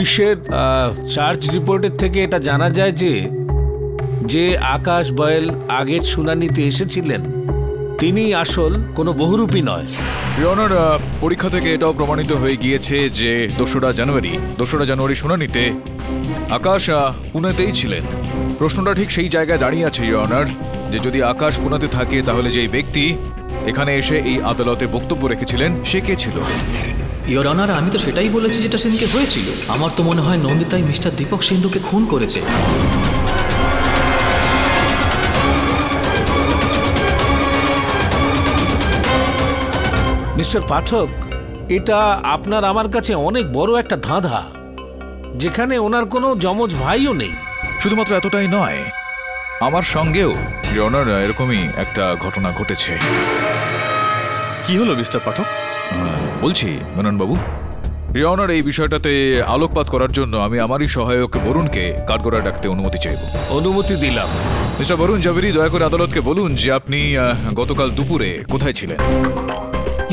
পুলিশের সার্চ রিপোর্টের থেকে এটা জানা যায় যে আকাশ বয়েল আগের শুনানিতে এসেছিলেন তিনি আসল কোনো বহুরূপী নয়। ইওর অনার, পরীক্ষা থেকে এটাও প্রমাণিত হয়ে গিয়েছে যে 2রা জানুয়ারি শুনানিতে আকাশ পুনেতেই ছিলেন। প্রশ্নটা ঠিক সেই জায়গায় দাঁড়িয়ে আছে ইওর অনার, যে যদি আকাশ পুনেতে থাকে তাহলে যেই ব্যক্তি এখানে এসে এই আদালতে বক্তব্য রেখেছিলেন সে কে ছিল? ইওর অনার, আমি তো সেটাই বলেছি যেটা সেদিনকে হয়েছিল। আমার তো মনে হয় নন্দিতাই মিস্টার দীপক সিন্ধুকে খুন করেছে। মিস্টার পাঠক, এটা আপনার আমার কাছে অনেক বড় একটা ধাঁধা, যেখানে ওনার কোনো যমজ ভাইও নেই। শুধুমাত্র এতটাই নয়, আমার সঙ্গেও ইওর অনার এরকমই একটা ঘটনা ঘটেছে। কি হলো মিস্টার পাঠক? বলছি মেনন বাবু, ইওর অনার, এই বিষয়টাতে আলোকপাত করার জন্য আমি আমারই সহায়ক বরুণকে কাঠগড়ায় ডাকতে অনুমতি চাইব। অনুমতি দিলাম। মিস্টার বরুণ জাভেরি, দয়া করে আদালতকে বলুন যে আপনি গতকাল দুপুরে কোথায় ছিলেন।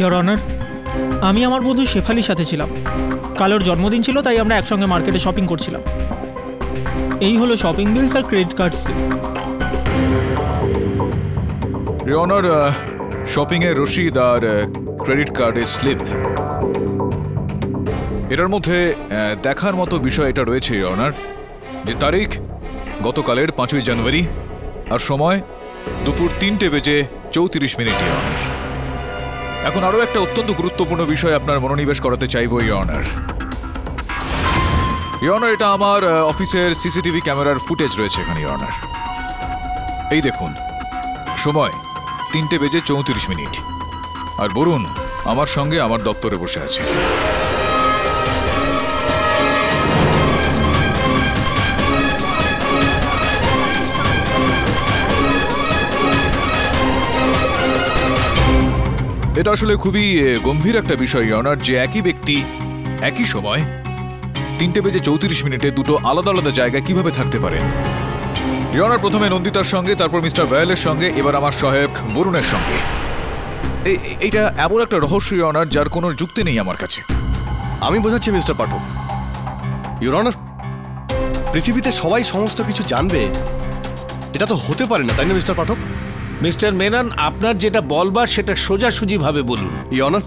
ইওর অনার, আমি আমার বন্ধু শেফালির সাথে ছিলাম। কাল ওর জন্মদিন ছিল, তাই আমরা একসঙ্গে মার্কেটে শপিং করছিলাম। এই হলো শপিং বিলস আর credit card slip. Your honour, শপিংয়ের রসিদ আর ক্রেডিট কার্ডের স্লিপ, এটার মধ্যে দেখার মতো বিষয় এটা রয়েছে ইওর অনার, যে তারিখ গতকালের 5ই জানুয়ারি আর সময় দুপুর 3:34 ইওর অনার। এখন আরও একটা অত্যন্ত গুরুত্বপূর্ণ বিষয় আপনার মনোনিবেশ করাতে চাইব ইওর অনার। ইওর অনার, এটা আমার অফিসের সিসিটিভি ক্যামেরার ফুটেজ রয়েছে এখানে ইওর অনার। এই দেখুন, সময় 3:34 আর বরুণ আমার সঙ্গে আমার দপ্তরে বসে আছে। এটা আসলে খুবই গম্ভীর একটা বিষয় ইওর অনার, যে একই ব্যক্তি একই সময় 3:34 দুটো আলাদা আলাদা জায়গায় কিভাবে থাকতে পারেন। ইওর অনার, প্রথমে নন্দিতার সঙ্গে, তারপর মিস্টার বয়েলের সঙ্গে, এবার আমার সহায়ক বরুণের সঙ্গে। এইটা এমন একটা রহস্য ইওর অনার, যার কোনো যুক্তি নেই আমার কাছে। আমি বোঝাচ্ছি মিস্টার পাঠক। ইওর অনার, পৃথিবীতে সবাই সমস্ত কিছু জানবে এটা তো হতে পারে না, তাই না মিস্টার পাঠক? মিস্টার মেনন, আপনার যেটা বলবার সেটা সোজাসুজি ভাবে বলুন। ইওর অনার,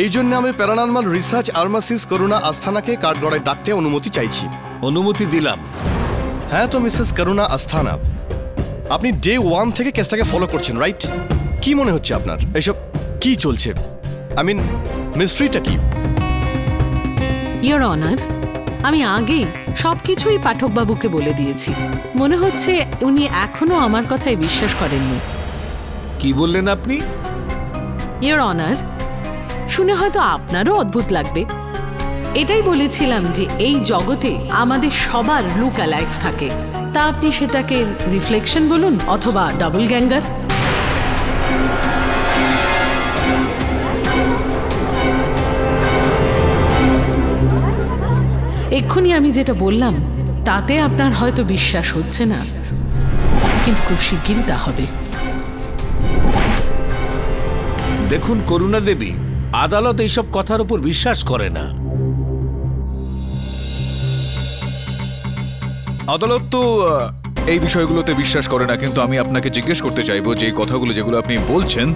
এই জন্য আমি প্যারানর্মাল রিসার্চ আর্মাসিস করুণা আস্থানাকে কাঠগড়ায় ডাকতে অনুমতি চাইছি। অনুমতি দিলাম। হ্যাঁ, তো মিসেস করুণা আস্থানা, আপনি ডে 1 থেকে কেসটাকে ফলো করছেন, রাইট? কি মনে হচ্ছে আপনার? এইসব কি চলছে? আই মিন, মিস্ট্রিটা কি? ইওর অনার, আমি আগেই সবকিছুই পাঠকবাবুকে বলে দিয়েছি। মনে হচ্ছে উনি এখনো আমার কথায় বিশ্বাস করেননি। কি বললেন আপনি? ইওর অনার, শুনে হয়তো আপনারও অদ্ভুত লাগবে, এটাই বলেছিলাম যে এই জগতে আমাদের সবার লুক অ্যালাইক্স থাকে। তা আপনি সেটাকে রিফ্লেকশন বলুন অথবা ডাবল গ্যাঙ্গার। এক্ষুনি আমি যেটা বললাম তাতে আপনার হয়তো বিশ্বাস হচ্ছে না, কিন্তু খুব শিগগিরই তা হবে। দেখুন করুণা দেবী, আদালত এইসব কথার উপর বিশ্বাস করে না। আদালত তো এই বিষয়গুলোতে বিশ্বাস করে না, কিন্তু আমি আপনাকে জিজ্ঞেস করতে চাইবো যে এই কথাগুলো যেগুলো আপনি বলছেন,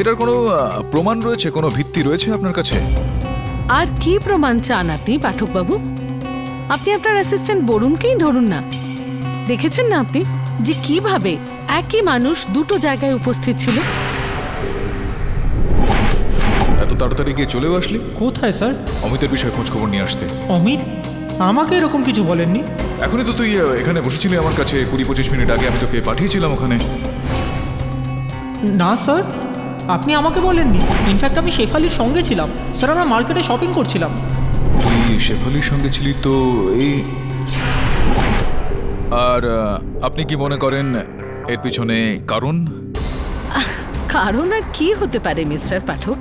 এটার কোনো প্রমাণ রয়েছে, কোনো ভিত্তি রয়েছে আপনার কাছে? আর কি প্রমাণ চান আপনি পাঠকবাবু? আপনি আপনার অ্যাসিস্ট্যান্ট বরুণকেই ধরুন না। দেখেছেন না আপনি যে কিভাবে একই মানুষ দুটো জায়গায় উপস্থিত ছিল? এত তাড়াতাড়ি গিয়ে চলেও আসলি? কোথায় স্যার? অমিতের বিষয়ে খোঁজ খবর নিয়ে আসতে। অমিত আমাকে এরকম কিছু বলেননি। এখনই তো তুই এখানে বসেছিলি আমার কাছে, 20-25 মিনিট আগে আমি তোকে পাঠিয়েছিলাম ওখানে। না স্যার, আপনি আমাকে বলেননি। ইনফ্যাক্ট আমি শেফালির সঙ্গে ছিলাম স্যার, আমরা মার্কেটে শপিং করছিলাম। তুই শেফালির সঙ্গে ছিলি তো? এই আর আপনি কি মনে করেন এর পিছনে কারণ? কারণ আর কি হতে পারে মিস্টার পাঠক?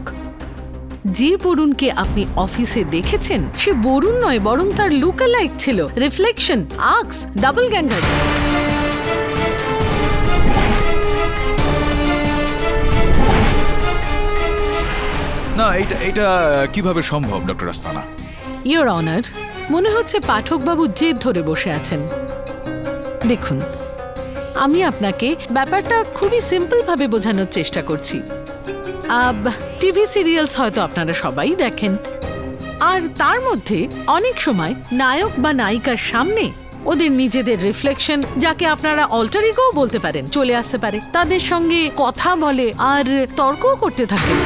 যে বরুণকে আপনি অফিসে দেখেছেন সে বরুণ নয়, বরং তার লুক অ্যালাইক ছিল, রিফ্লেকশন, আর্কস, ডাবল গ্যাঙ্গার। না, এটা কিভাবে সম্ভব ডক্টর আস্তানা? ইওর অনার, মনে হচ্ছে পাঠকবাবু জেদ ধরে বসে আছেন। দেখুন, আমি আপনাকে ব্যাপারটা খুবই সিম্পল ভাবে বোঝানোর চেষ্টা করছি। টিভি সিরিয়ালস হয়তো আপনারা সবাই দেখেন, আর তার মধ্যে অনেক সময় নায়ক বা নায়িকার সামনে ওদের নিজেদের রিফ্লেকশন, যাকে আপনারা অল্টার ইগোও বলতে পারেন, চলে আসতে পারে, তাদের সঙ্গে কথা বলে আর তর্কও করতে থাকেন।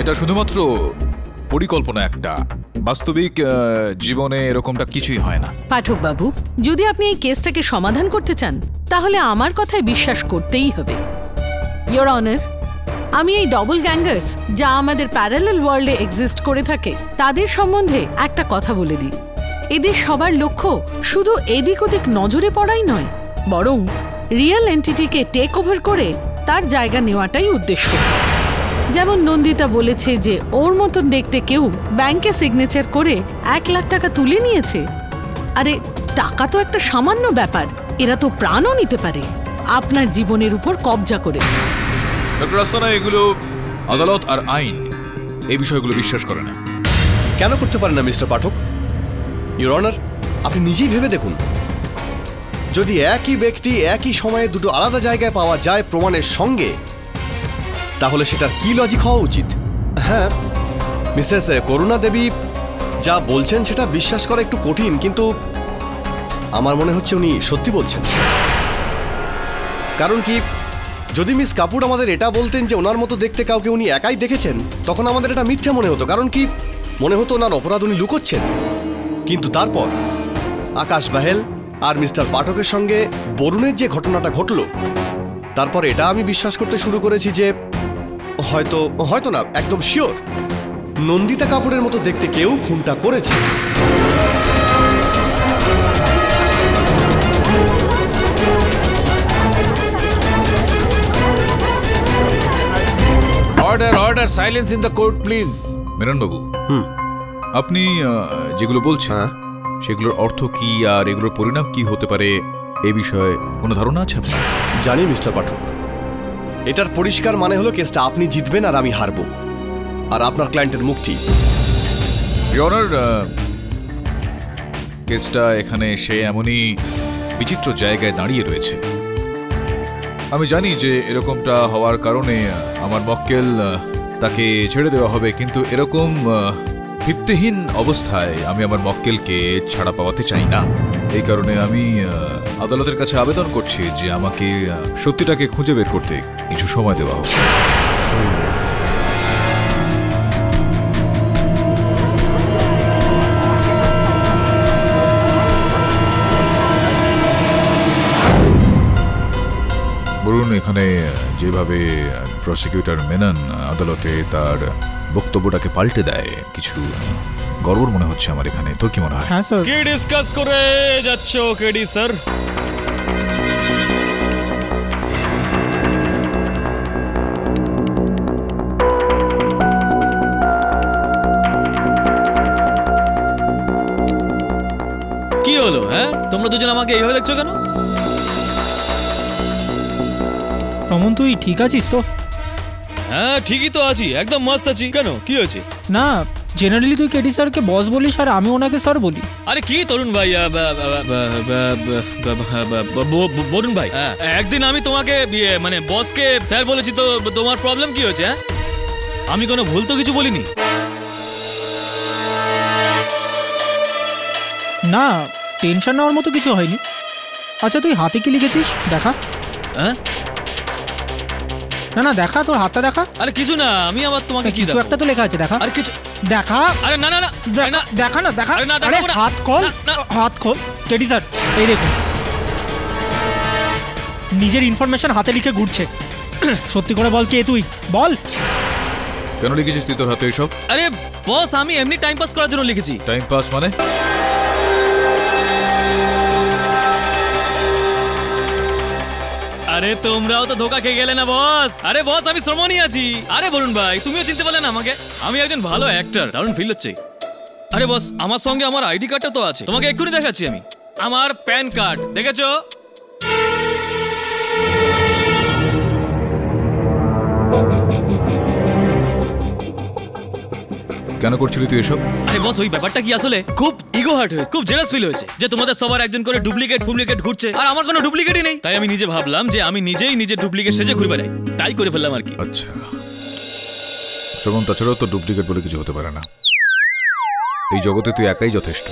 এটা শুধুমাত্র পরিকল্পনা একটা, বাস্তবিক জীবনে এরকমটা কিছুই হয় না। পাঠকবাবু, যদি আপনি এই কেসটাকে সমাধান করতে চান তাহলে আমার কথায় বিশ্বাস করতেই হবে। ইয়োর অনার, আমি এই ডবল গ্যাঙ্গার্স যা আমাদের প্যারালাল ওয়ার্ল্ডে এক্সিস্ট করে থাকে তাদের সম্বন্ধে একটা কথা বলে দিই। এদের সবার লক্ষ্য শুধু এদিক ওদিক নজরে পড়াই নয়, বরং রিয়েল এন্টিটিকে টেক ওভার করে তার জায়গা নেওয়াটাই উদ্দেশ্য। যেমন নন্দিতা বলেছে যে ওর মতন দেখতে কেউ ব্যাংকে সিগনেচার করে 1 লাখ টাকা তুলে নিয়েছে। আরে টাকা তো একটা সামান্য ব্যাপার, এরা তো প্রাণও নিতে পারে আপনার জীবনের উপর কবজা করে। এগুলো আদালত আর আইন এই বিষয়গুলো বিশ্বাস করে না। কেন করতে পারেন না মিস্টার পাঠক? ইওর অনার, আপনি নিজেই ভেবে দেখুন, যদি একই ব্যক্তি একই সময়ে দুটো আলাদা জায়গায় পাওয়া যায় প্রমাণের সঙ্গে, তাহলে সেটার কি লজিক হওয়া উচিত? হ্যাঁ, মিসেস করুণা দেবী যা বলছেন সেটা বিশ্বাস করা একটু কঠিন, কিন্তু আমার মনে হচ্ছে উনি সত্যি বলছেন। কারণ কি, যদি মিস কাপুর আমাদের এটা বলতেন যে ওনার মতো দেখতে কাউকে উনি একাই দেখেছেন, তখন আমাদের এটা মিথ্যা মনে হতো। কারণ কি, মনে হতো ওনার অপরাধ উনি লুকোচ্ছেন। কিন্তু তারপর আকাশ বাহেল আর মিস্টার পাঠকের সঙ্গে বরুণের যে ঘটনাটা ঘটল, তারপর এটা আমি বিশ্বাস করতে শুরু করেছি যে হয়তো না, একদম শিওর নন্দিতা কাপুরের মতো দেখতে কেউ খুনটা করেছে। Order order, silence in the court please. Menon বাবু, আপনি যেগুলো বলছেন সেগুলোর অর্থ কি আর এগুলোর পরিণাম কি হতে পারে এ বিষয়ে কোনো ধারণা আছে আপনার? জানি মিস্টার পাঠক, এটার পরিষ্কার মানে হলো কেসটা আপনি জিতবেন আর আমি হারবো, আর আপনার ক্লায়েন্টের মুক্তি। ইওর কেসটা এখানে সে এমনই বিচিত্র জায়গায় দাঁড়িয়ে রয়েছে। আমি জানি যে এরকমটা হওয়ার কারণে আমার মক্কেল তাকে ছেড়ে দেওয়া হবে, কিন্তু এরকম ভিত্তিহীন অবস্থায় আমি আমার মক্কেলকে ছাড়া পাওয়াতে চাই না। এই কারণে আমি আদালতের কাছে আবেদন করছি যে আমাকে সত্যিটাকে খুঁজে বের করতে কিছু সময় দেওয়া হোক। বলুন, এখানে যেভাবে প্রসিকিউটর মেনন আদালতে তার বক্তব্যটাকে পাল্টে দেয়, কিছু গড়বড় মনে হচ্ছে আমার এখানে। তোর কি মনে হয়? হ্যাঁ স্যার। কি ডিসকাস করে যাচ্ছ কেডি স্যার? কি হলো? হ্যাঁ, তোমরা দুজন আমাকে এইভাবে দেখছো কেন? রমন, তুই ঠিক আছিস তো? হ্যাঁ, ঠিকই তো আছি, একদম মস্ত আছি। কেন, কি হয়েছে? না, জেনারেলি তুই কেডি স্যারকে বস বলিস আর আমি ওনাকে স্যার বলি। আরে কি তরুণ ভাই, বরুণ ভাই, একদিন আমি তোমাকে মানে বসকে স্যার বলেছি, তো তোমার প্রবলেম কি হয়েছে? হ্যাঁ, আমি কোনো ভুল তো কিছু বলিনি। না, টেনশন নেওয়ার মতো কিছু হয়নি। আচ্ছা, তুই হাতে কি লিখেছিস দেখা? হ্যাঁ, না না, দেখা, তোর হাতটা দেখা। আরে কিছু না, আমি আবার তোমাকে কি কিছু একটা তো লেখা আছে, দেখা। আরে কিছু দেখা। আরে না না না, দেখা না, দেখা। আরে না, আরে হাত খোল, হাত খোল। কেডি স্যার, এই দেখুন, নিজের ইনফরমেশন হাতে লিখে ঘুরছে। সত্যি করে বল, কে তুই? বল। কেন লিখেছিস তুই তোর হাতে এসব? আরে বস, আমি এমনি টাইম পাস করার জন্য লিখেছি। টাইম পাস মানে? আরে তোমরাও তো ধোকা খেয়ে গেলে না বস। আরে বস, আমি শ্রমণই আছি। আরে বরুণ ভাই, তুমিও চিনতে পারলে না আমাকে? আমি একজন ভালো অ্যাক্টর, দারুণ ফিল হচ্ছে। আরে বস, আমার সঙ্গে আমার আইডি কার্ডটা তো আছে, তোমাকে এক্ষুনি দেখাচ্ছি। আমি আমার প্যান কার্ড দেখেছো? কেন করছিলি তুই এসব? আরে বস, ওই ব্যাপারটা কি আসলে খুব ইগো হার্ট হয়েছে, খুব জেলাস ফিল হয়েছে যে তোমাদের সবার একজন করে ডুপ্লিকেট ঘুরছে আর আমার কোনো ডুপ্লিকেটই নেই। তাই আমি নিজে ভাবলাম যে আমি নিজেই নিজের ডুপ্লিকেট সেজে ঘুরে বেড়াই, তাই করে ফেললাম আর কি। আচ্ছা শ্রবণ, তাছাড়াও তো ডুপ্লিকেট বলে কিছু হতে পারে না। এই জগতে তুই একাই যথেষ্ট।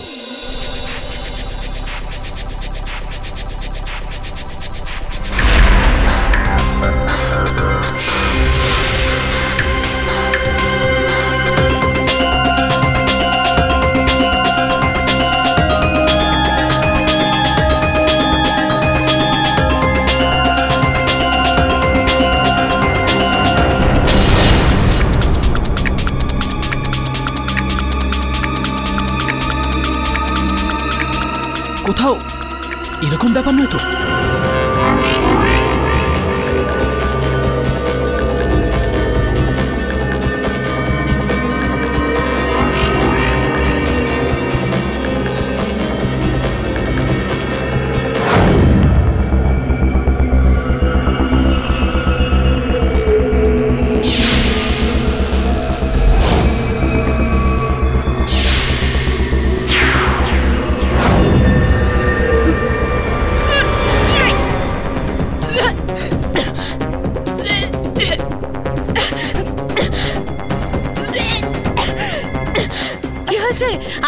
কোথাও এরকম ব্যাপার নয় তো?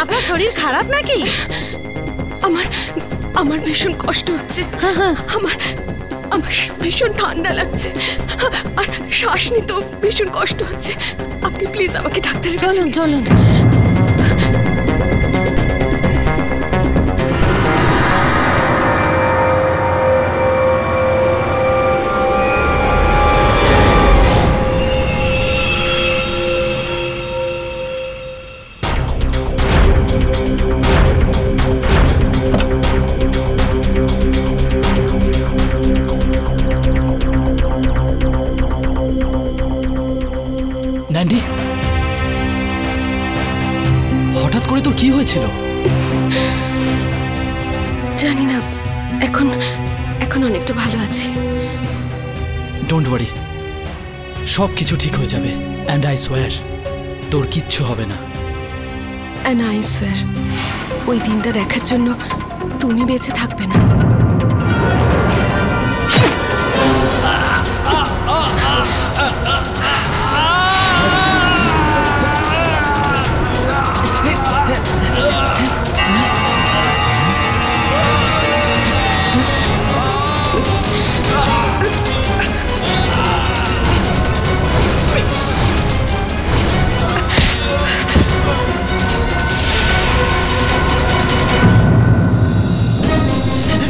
আপনার শরীর খারাপ নাকি? আমার ভীষণ কষ্ট হচ্ছে। আমার ভীষণ ঠান্ডা লাগছে আর শ্বাস নিতেও ভীষণ কষ্ট হচ্ছে। আপনি প্লিজ আমাকে ডাক্তারের কাছে চলুন চলুন। ন্যান্ডি, হঠাৎ করে তোর কি হয়েছিল? জানি না, এখন অনেকটা ভালো আছি। ডোন্ট ওয়ারি, সব কিছু ঠিক হয়ে যাবে। অ্যান্ড আই সোয়ার তোর কিচ্ছু হবে না। অ্যান্ড আই সোয়ার ওই দিনটা দেখার জন্য তুমি বেঁচে থাকবে না।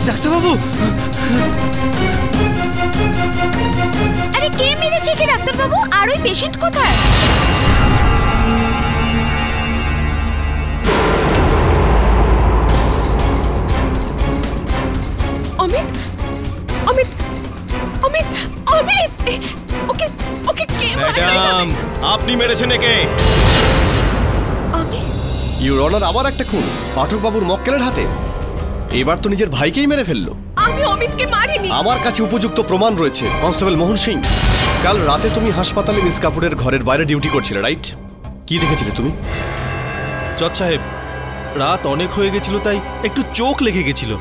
ডাক্তারবাবু, আরে কে মেরেছে কি ডাক্তারবাবু? আর ওই পেশেন্ট কোথায়? অমিত, অমিত, অমিত, অমিত! ওকে কে মারলো? ম্যাডাম, আপনি মেরেছেন একে। আমি? ইউর অনার, আবার একটা খুন পাঠক বাবুর মক্কেলের হাতে। এবার তো নিজের ভাইকেই মেরে ফেললো। আমি অমিতকে মারিনি। আমার কাছে উপযুক্ত প্রমাণ রয়েছে। কনস্টেবল মোহন সিং, কাল রাতে তুমি হাসপাতালে মিস কাপুরের ঘরের বাইরে ডিউটি করছিলে, রাইট? কি দেখেছিলে তুমি? জজ সাহেব, রাত অনেক হয়ে গেছিল, তাই একটু চোখ লেগে গেছিল।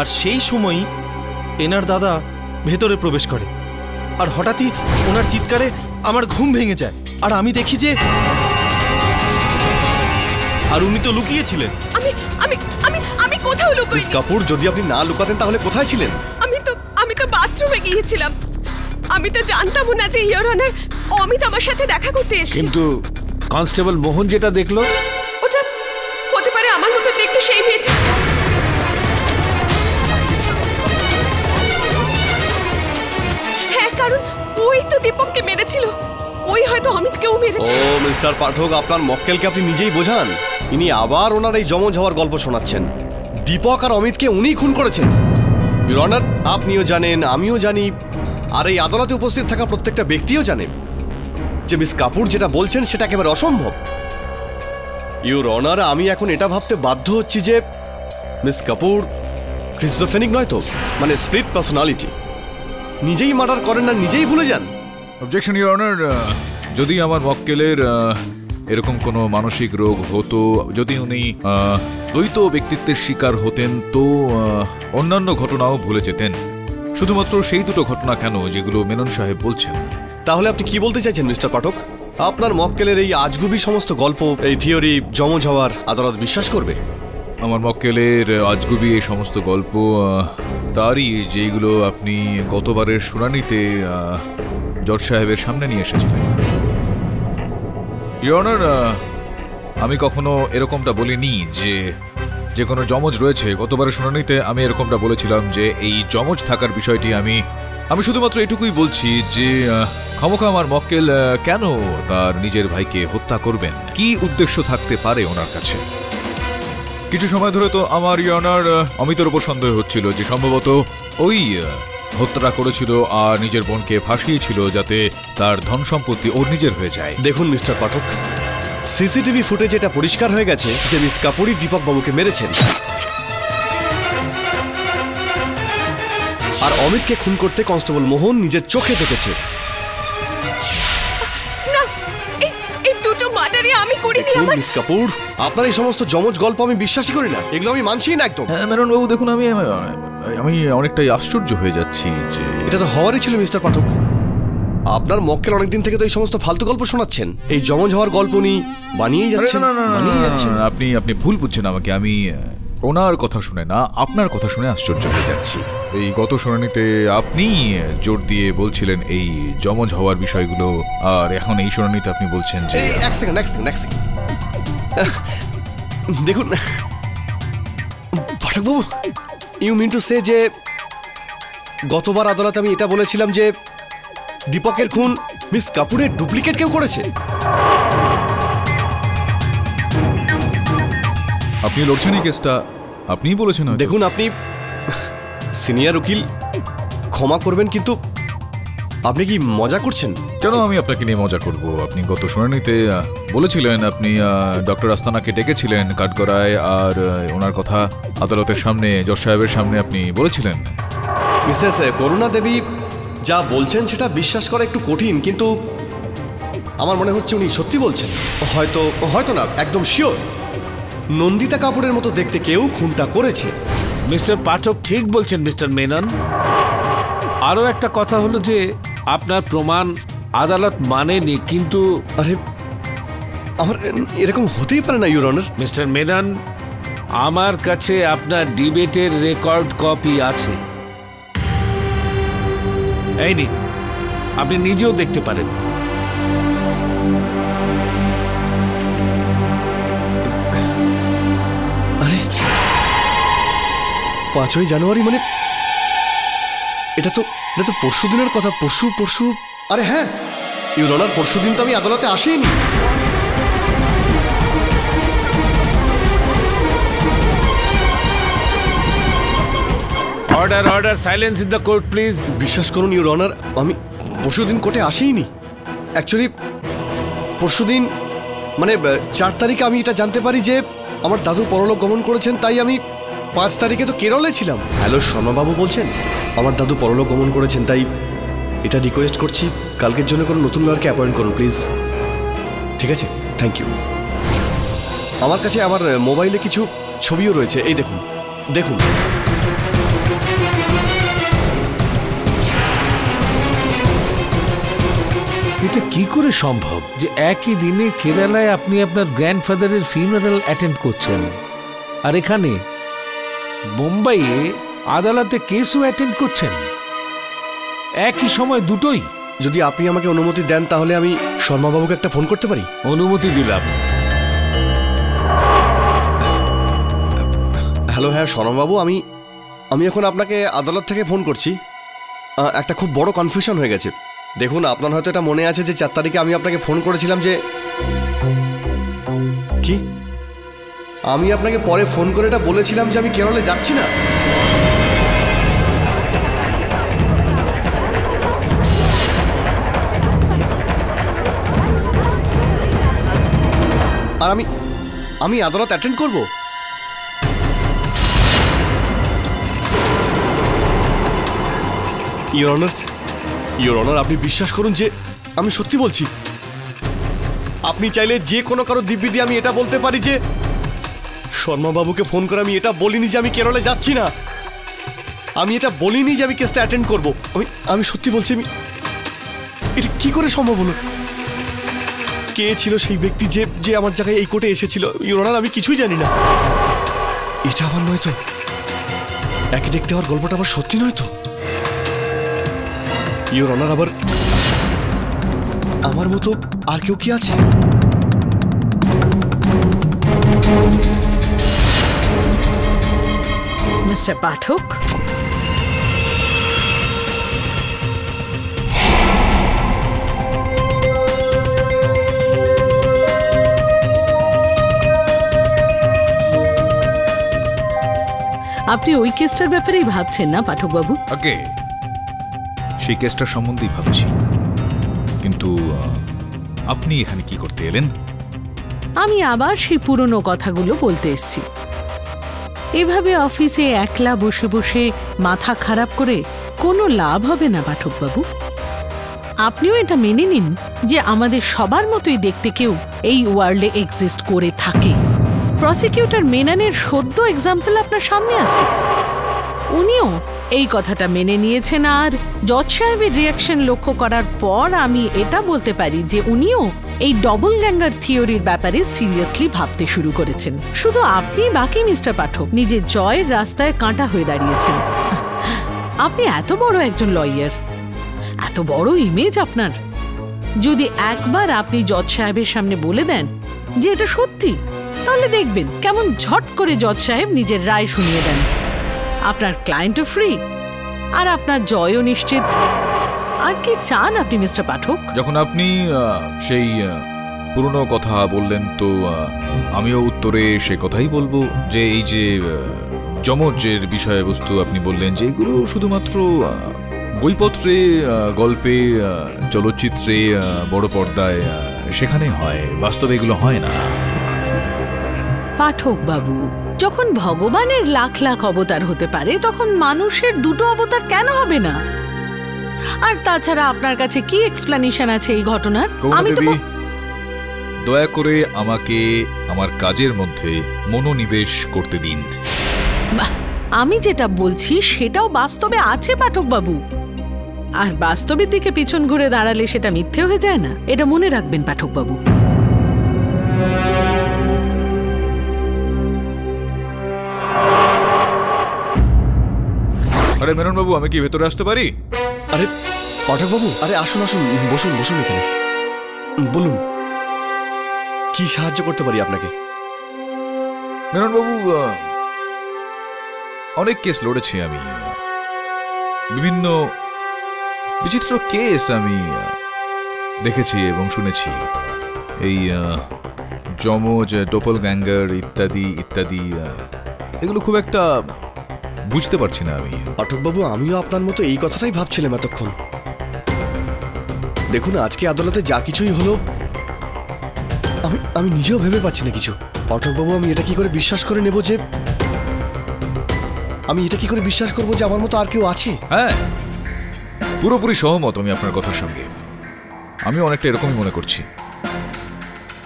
আর সেই সময়ই এনার দাদা ভেতরে প্রবেশ করে, আর হঠাৎই ওনার চিৎকারে আমার ঘুম ভেঙে যায়। আর আমি দেখি যে আর উনি তো লুকিয়েছিলেন। আমি কোথাও লুকোইনি। মিস কাপুর, যদি আপনি না লুকাতেন তাহলে কোথায় ছিলেন? আমি তো বাথরুমে গিয়েছিলাম। আমি তো জানতাম না যে ইওর অনার অমিত আমার সাথে দেখা করতে এসেছে। কিন্তু কনস্টেবল মোহন যেটা দেখলো, ওটা হতে পারে আমার মতো দেখতে সেই মেয়েটা। হ্যাঁ, কারণ ওই তো দীপককে মেরেছিল। ওই হয়তো অমিতকেও মেরেছে। ও মিস্টার পাঠক, আপনার মক্কেলকে আপনি নিজেই বোঝান। ইনি আবার ওনার এই জমজ হওয়ার গল্প শোনাচ্ছেন। দীপক আর অমিতকে উনিই খুন করেছেন। ইউর অনার, আপনিও জানেন, আমিও জানি, আর এই আদালতে উপস্থিত থাকা প্রত্যেকটা ব্যক্তিও জানেন যে মিস কাপুর যেটা বলছেন সেটা একেবারে অসম্ভব। ইউর অনার, আমি এখন এটা ভাবতে বাধ্য হচ্ছি যে মিস কাপুর স্কিজোফ্রেনিক নয় তো, মানে স্প্লিট পার্সোনালিটি। নিজেই মার্ডার করেন না, নিজেই ভুলে যান। অবজেকশন ইউর অনার, যদি আমার মক্কেলের এরকম কোনো মানসিক রোগ হতো, যদি উনি দ্বৈত ব্যক্তিত্বের শিকার হতেন, তো অন্যান্য ঘটনাও ভুলে যেতেন। শুধুমাত্র সেই দুটো ঘটনা কেন যেগুলো মেনন সাহেব বলছেন। তাহলে আপনি কি বলতে চাইছেন মিস্টার পাঠক? আপনার মক্কেলের এই আজগুবি সমস্ত গল্প, এই থিওরি জমজ হওয়ার আদালত বিশ্বাস করবে? আমার মক্কেলের আজগুবি এই সমস্ত গল্প তারই, যেগুলো আপনি গতবারের শুনানিতে জজ সাহেবের সামনে নিয়ে এসেছিলেন। ইওর অনার, আমি কখনো এরকমটা বলিনি যে কোনো জমজ রয়েছে। গতবারের শুনানিতে আমি এরকমটা বলেছিলাম যে এই জমজ থাকার বিষয়টি আমি শুধুমাত্র এটুকুই বলছি যে খামোখা আমার মক্কেল কেন তার নিজের ভাইকে হত্যা করবেন, কি উদ্দেশ্য থাকতে পারে ওনার কাছে। কিছু সময় ধরে তো আমার ইয়নার অমিতের উপর সন্দেহ হচ্ছিল যে সম্ভবত ওই হত্যাটা করেছিল আর নিজের বোনকে ফাঁসিয়েছিল যাতে তার ধন সম্পত্তি ওর নিজের হয়ে যায়। দেখুন মিস্টার পাঠক, সিসিটিভি ফুটেজ এটা পরিষ্কার হয়ে গেছে যে মিস কাপুরই দীপক বাবুকে মেরেছেন, আর অমিতকে খুন করতে কনস্টেবল মোহন নিজের চোখে দেখেছে। না, এই দুটো মার্ডারই আমি করিনি। মিস কাপুর, আপনার এই সমস্ত জমজ গল্প আমি বিশ্বাসই করি না, এগুলো আমি মানছি না একদম। মেনন বাবু দেখুন, আমি অনেকটাই আশ্চর্য হয়ে যাচ্ছি যে এটা তো হওয়ারই ছিল মিস্টার পাঠক। আপনার মক্কেল অনেকদিন থেকে তো এই সমস্ত ফালতু গল্প শোনাচ্ছেন, এই জমজ হওয়ার গল্প উনি বানিয়েই যাচ্ছেন। আপনি ভুল বুঝছেন আমাকে। আমি ওনার কথা শুনে না, আপনার কথা শুনে আশ্চর্য হয়ে যাচ্ছি। এই গত শুনানিতে আপনি জোর দিয়ে বলছিলেন এই জমজ হওয়ার বিষয়গুলো, আর এখন এই শুনানিতে আপনি বলছেন যে এক সেকেন্ড। দেখুন পাঠকবাবু, ইউ মিন টু সে যে গতবার আদালতে আমি এটা বলেছিলাম যে দীপকের খুন মিস কাপুরের ডুপ্লিকেট কেউ করেছে? আপনি লড়ছেন এই কেসটা, আপনিই বলেছেন। দেখুন, আপনি সিনিয়র উকিল, ক্ষমা করবেন, কিন্তু আপনি কি মজা করছেন? কেন আমি আপনাকে নিয়ে মজা করব? আপনি গত শুনানিতে বলেছিলেন আপনি ডক্টর আস্তানাকে ডেকেছিলেন কাঠগড়ায়, আর ওনার কথা আদালতের সামনে, জজ সাহেবের সামনে আপনি বলেছিলেন। মিসেস করুণা দেবী যা বলছেন সেটা বিশ্বাস করা একটু কঠিন, কিন্তু আমার মনে হচ্ছে উনি সত্যি বলছেন। হয়তো না, একদম শিওর নন্দিতা কাপুরের মতো দেখতে কেউ খুনটা করেছে। মিস্টার পাঠক ঠিক বলছেন মিস্টার মেনন। আরও একটা কথা হলো যে আপনার প্রমাণ আদালত মানেনি, কিন্তু আরে আমার এরকম হতেই পারে না ইউর অনার। মিস্টার মেনন, আমার কাছে আপনার ডিবেটের রেকর্ড কপি আছে, এই নিন, আপনি নিজেও দেখতে পারেন। আরে 5ই জানুয়ারি মানে এটা তো পরশু দিনের কথা। পরশু আরে হ্যাঁ ইউর অনার, পরশু দিন তো আমি আদালতে আসিনি। Order, silence in the court please. বিশ্বাস করুন ইউর অনার, আমি পরশুদিন কোর্টে আসিনি। অ্যাকচুয়ালি পরশুদিন মানে 4 তারিখে আমি এটা জানতে পারি যে আমার দাদু পরলোক গমন করেছেন, তাই আমি 5 তারিখে তো কেরলে ছিলাম। হ্যালো শর্মাবাবু বলছেন? আমার দাদু পরলোক গমন করেছেন, তাই এটা রিকোয়েস্ট করছি কালকের জন্য কোনো নতুন লয়ারকে অ্যাপয়েন্ট করুন প্লিজ। ঠিক আছে, থ্যাংক ইউ। আমার কাছে আমার মোবাইলে কিছু ছবিও রয়েছে, এই দেখুন। এটা কি করে সম্ভব যে একই দিনে কেরালায় আপনি আপনার গ্র্যান্ডফাদারের ফিউনারাল অ্যাটেন্ড করছেন, আর এখানে বোম্বাইয়ে আদালতে কেসও অ্যাটেন্ড করছেন, একই সময় দুটোই? যদি আপনি আমাকে অনুমতি দেন তাহলে আমি শর্মাবাবুকে একটা ফোন করতে পারি? অনুমতি দিলাম। হ্যালো, হ্যাঁ শর্মাবাবু, আমি এখন আপনাকে আদালত থেকে ফোন করছি। একটা খুব বড় কনফিউশন হয়ে গেছে। দেখুন, আপনার হয়তো এটা মনে আছে যে 4 তারিখে আমি আপনাকে ফোন করেছিলাম যে কি আমি আপনাকে পরে ফোন করে এটা বলেছিলাম যে আমি কেরলে যাচ্ছি না। আর আমি আদালত অ্যাটেন্ড করব। ইওর অনার, আপনি বিশ্বাস করুন যে আমি সত্যি বলছি। আপনি চাইলে যে কোনো কারো দিব্যি দিয়ে আমি এটা বলতে পারি যে শর্মা বাবুকে ফোন করে আমি এটা বলিনি যে আমি কেরলে যাচ্ছি না, আমি এটা বলিনি যে আমি কেসটা অ্যাটেন্ড করবো। আমি সত্যি বলছি, আমি এটা কি করে সম্ভব হলো? কে ছিল সেই ব্যক্তি যে যে আমার জায়গায় এই কোর্টে এসেছিল? ইওর অনার, আমি কিছুই জানি না। এটা আমার নয় তো? একে দেখতে আমার গল্পটা আবার সত্যি নয় তো? ইওর অনার, আবার আমার মতো আর কেউ কি আছে? মিস্টার পাঠক, আপনি ওই কেসটার ব্যাপারেই ভাবছেন না পাঠকবাবু? ওকে, সেই কেসটার সম্বন্ধেই ভাবছি, কিন্তু আপনি এখানে কি করতে এলেন? আমি আবার সেই পুরনো কথাগুলো বলতে এসেছি। এভাবে অফিসে একলা বসে বসে মাথা খারাপ করে কোনো লাভ হবে না পাঠকবাবু। আপনিও এটা মেনে নিন যে আমাদের সবার মতোই দেখতে কেউ এই ওয়ার্ল্ডে এক্সিস্ট করে থাকে। প্রসিকিউটর মেনানের সদ্য এক্সাম্পল আপনার সামনে আছে, উনিও এই কথাটা মেনে নিয়েছেন। আর জজ সাহেবের রিয়াকশন লক্ষ্য করার পর আমি এটা বলতে পারি যে উনিও এই ডবল গ্যাঙ্গার থিওরির ব্যাপারে সিরিয়াসলি ভাবতে শুরু করেছেন। শুধু আপনি বাকি মিস্টার পাঠক নিজের জয়ের রাস্তায় কাঁটা হয়ে দাঁড়িয়েছেন। আপনি এত বড় একজন লয়ার, এত বড় ইমেজ আপনার, যদি একবার আপনি জজ সাহেবের সামনে বলে দেন যে এটা সত্যি, তাহলে দেখবেন কেমন ঝট করে জজ সাহেব নিজের রায় শুনিয়ে দেন। আপনার ক্লায়েন্টও ফ্রি আর আপনার জয়ও নিশ্চিত। আর কি চান আপনি মিস্টার পাঠক? যখন আপনি সেই পুরনো কথা বললেন, তো আমিও উত্তরে সে কথাই বলবো যে এই যে যমজের বিষয়বস্তু আপনি বললেন যে এগুলো শুধুমাত্র বইপত্রে, গল্পে, চলচ্চিত্রে, বড় পর্দায় সেখানে হয়, বাস্তবে এগুলো হয় না। পাঠক বাবু, যখন ভগবানের লাখ লাখ অবতার হতে পারে তখন মানুষের দুটো অবতার কেন হবে না? আর তাছাড়া আপনার কাছে কি এক্সপ্লেনেশন আছে এই ঘটনার? আমি তো দয়া করে আমাকে আমার কাজের মধ্যে মনোনিবেশ করতে দিন। আমি যেটা বলছি সেটাও বাস্তবে আছে পাঠক বাবু, আর বাস্তবের দিকে পিছন ঘুরে দাঁড়ালে সেটা মিথ্যে হয়ে যায় না, এটা মনে রাখবেন পাঠক বাবু। আরে মেনন বাবু, আমি কি ভেতরে আসতে পারি? আরে পাঠক বাবু, আরে আসুন আসুন, বসুন বসুন এখানে, বলুন কি সাহায্য করতে পারি আপনাকে? মেনন বাবু, অনেক কেস লড়েছি আমি, বিভিন্ন বিচিত্র কেস আমি দেখেছি এবং শুনেছি। এই যমজ, ডবল গ্যাঙ্গার ইত্যাদি ইত্যাদি, এগুলো খুব একটা বুঝতে পারছি না আমি। পাঠকবাবু, আমিও আপনার মতো এই কথাটাই ভাবছিলাম এতক্ষণ। দেখুন, আজকে আদালতে যা কিছুই হলো আমি নিজেও ভেবে পাচ্ছি না কিছু। পাঠকবাবু, আমি এটা কি করে বিশ্বাস করে নেব যে আমার মতো আর কেউ আছে? হ্যাঁ, পুরোপুরি সহমত আমি আপনার কথার সঙ্গে। আমি অনেকটা এরকমই মনে করছি।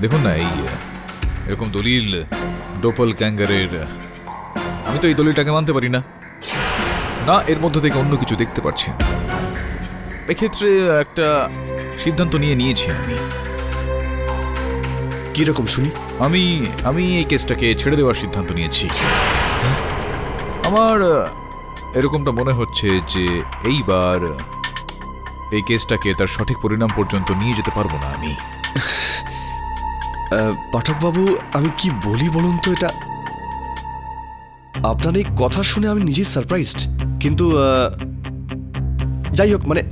দেখুন না, এই এরকম দলিল ডবল গ্যাঙ্গারের, আমি তো এই দলিলটাকে মানতে পারি না, না এর মধ্যে থেকে অন্য কিছু দেখতে পাচ্ছি। এক্ষেত্রে একটা সিদ্ধান্ত নিয়েছি আমি। কিরকম শুনি? আমি এই কেসটাকে ছেড়ে দেওয়ার সিদ্ধান্ত নিয়েছি। আমার এরকমটা মনে হচ্ছে যে এইবার এই কেসটাকে তার সঠিক পরিণাম পর্যন্ত নিয়ে যেতে পারবো না আমি। পাঠকবাবু, আমি কি বলি বলুন তো, এটা আপনার এই কথা শুনে আমি নিজেই সারপ্রাইজড। কিন্তু যাই হোক, মানে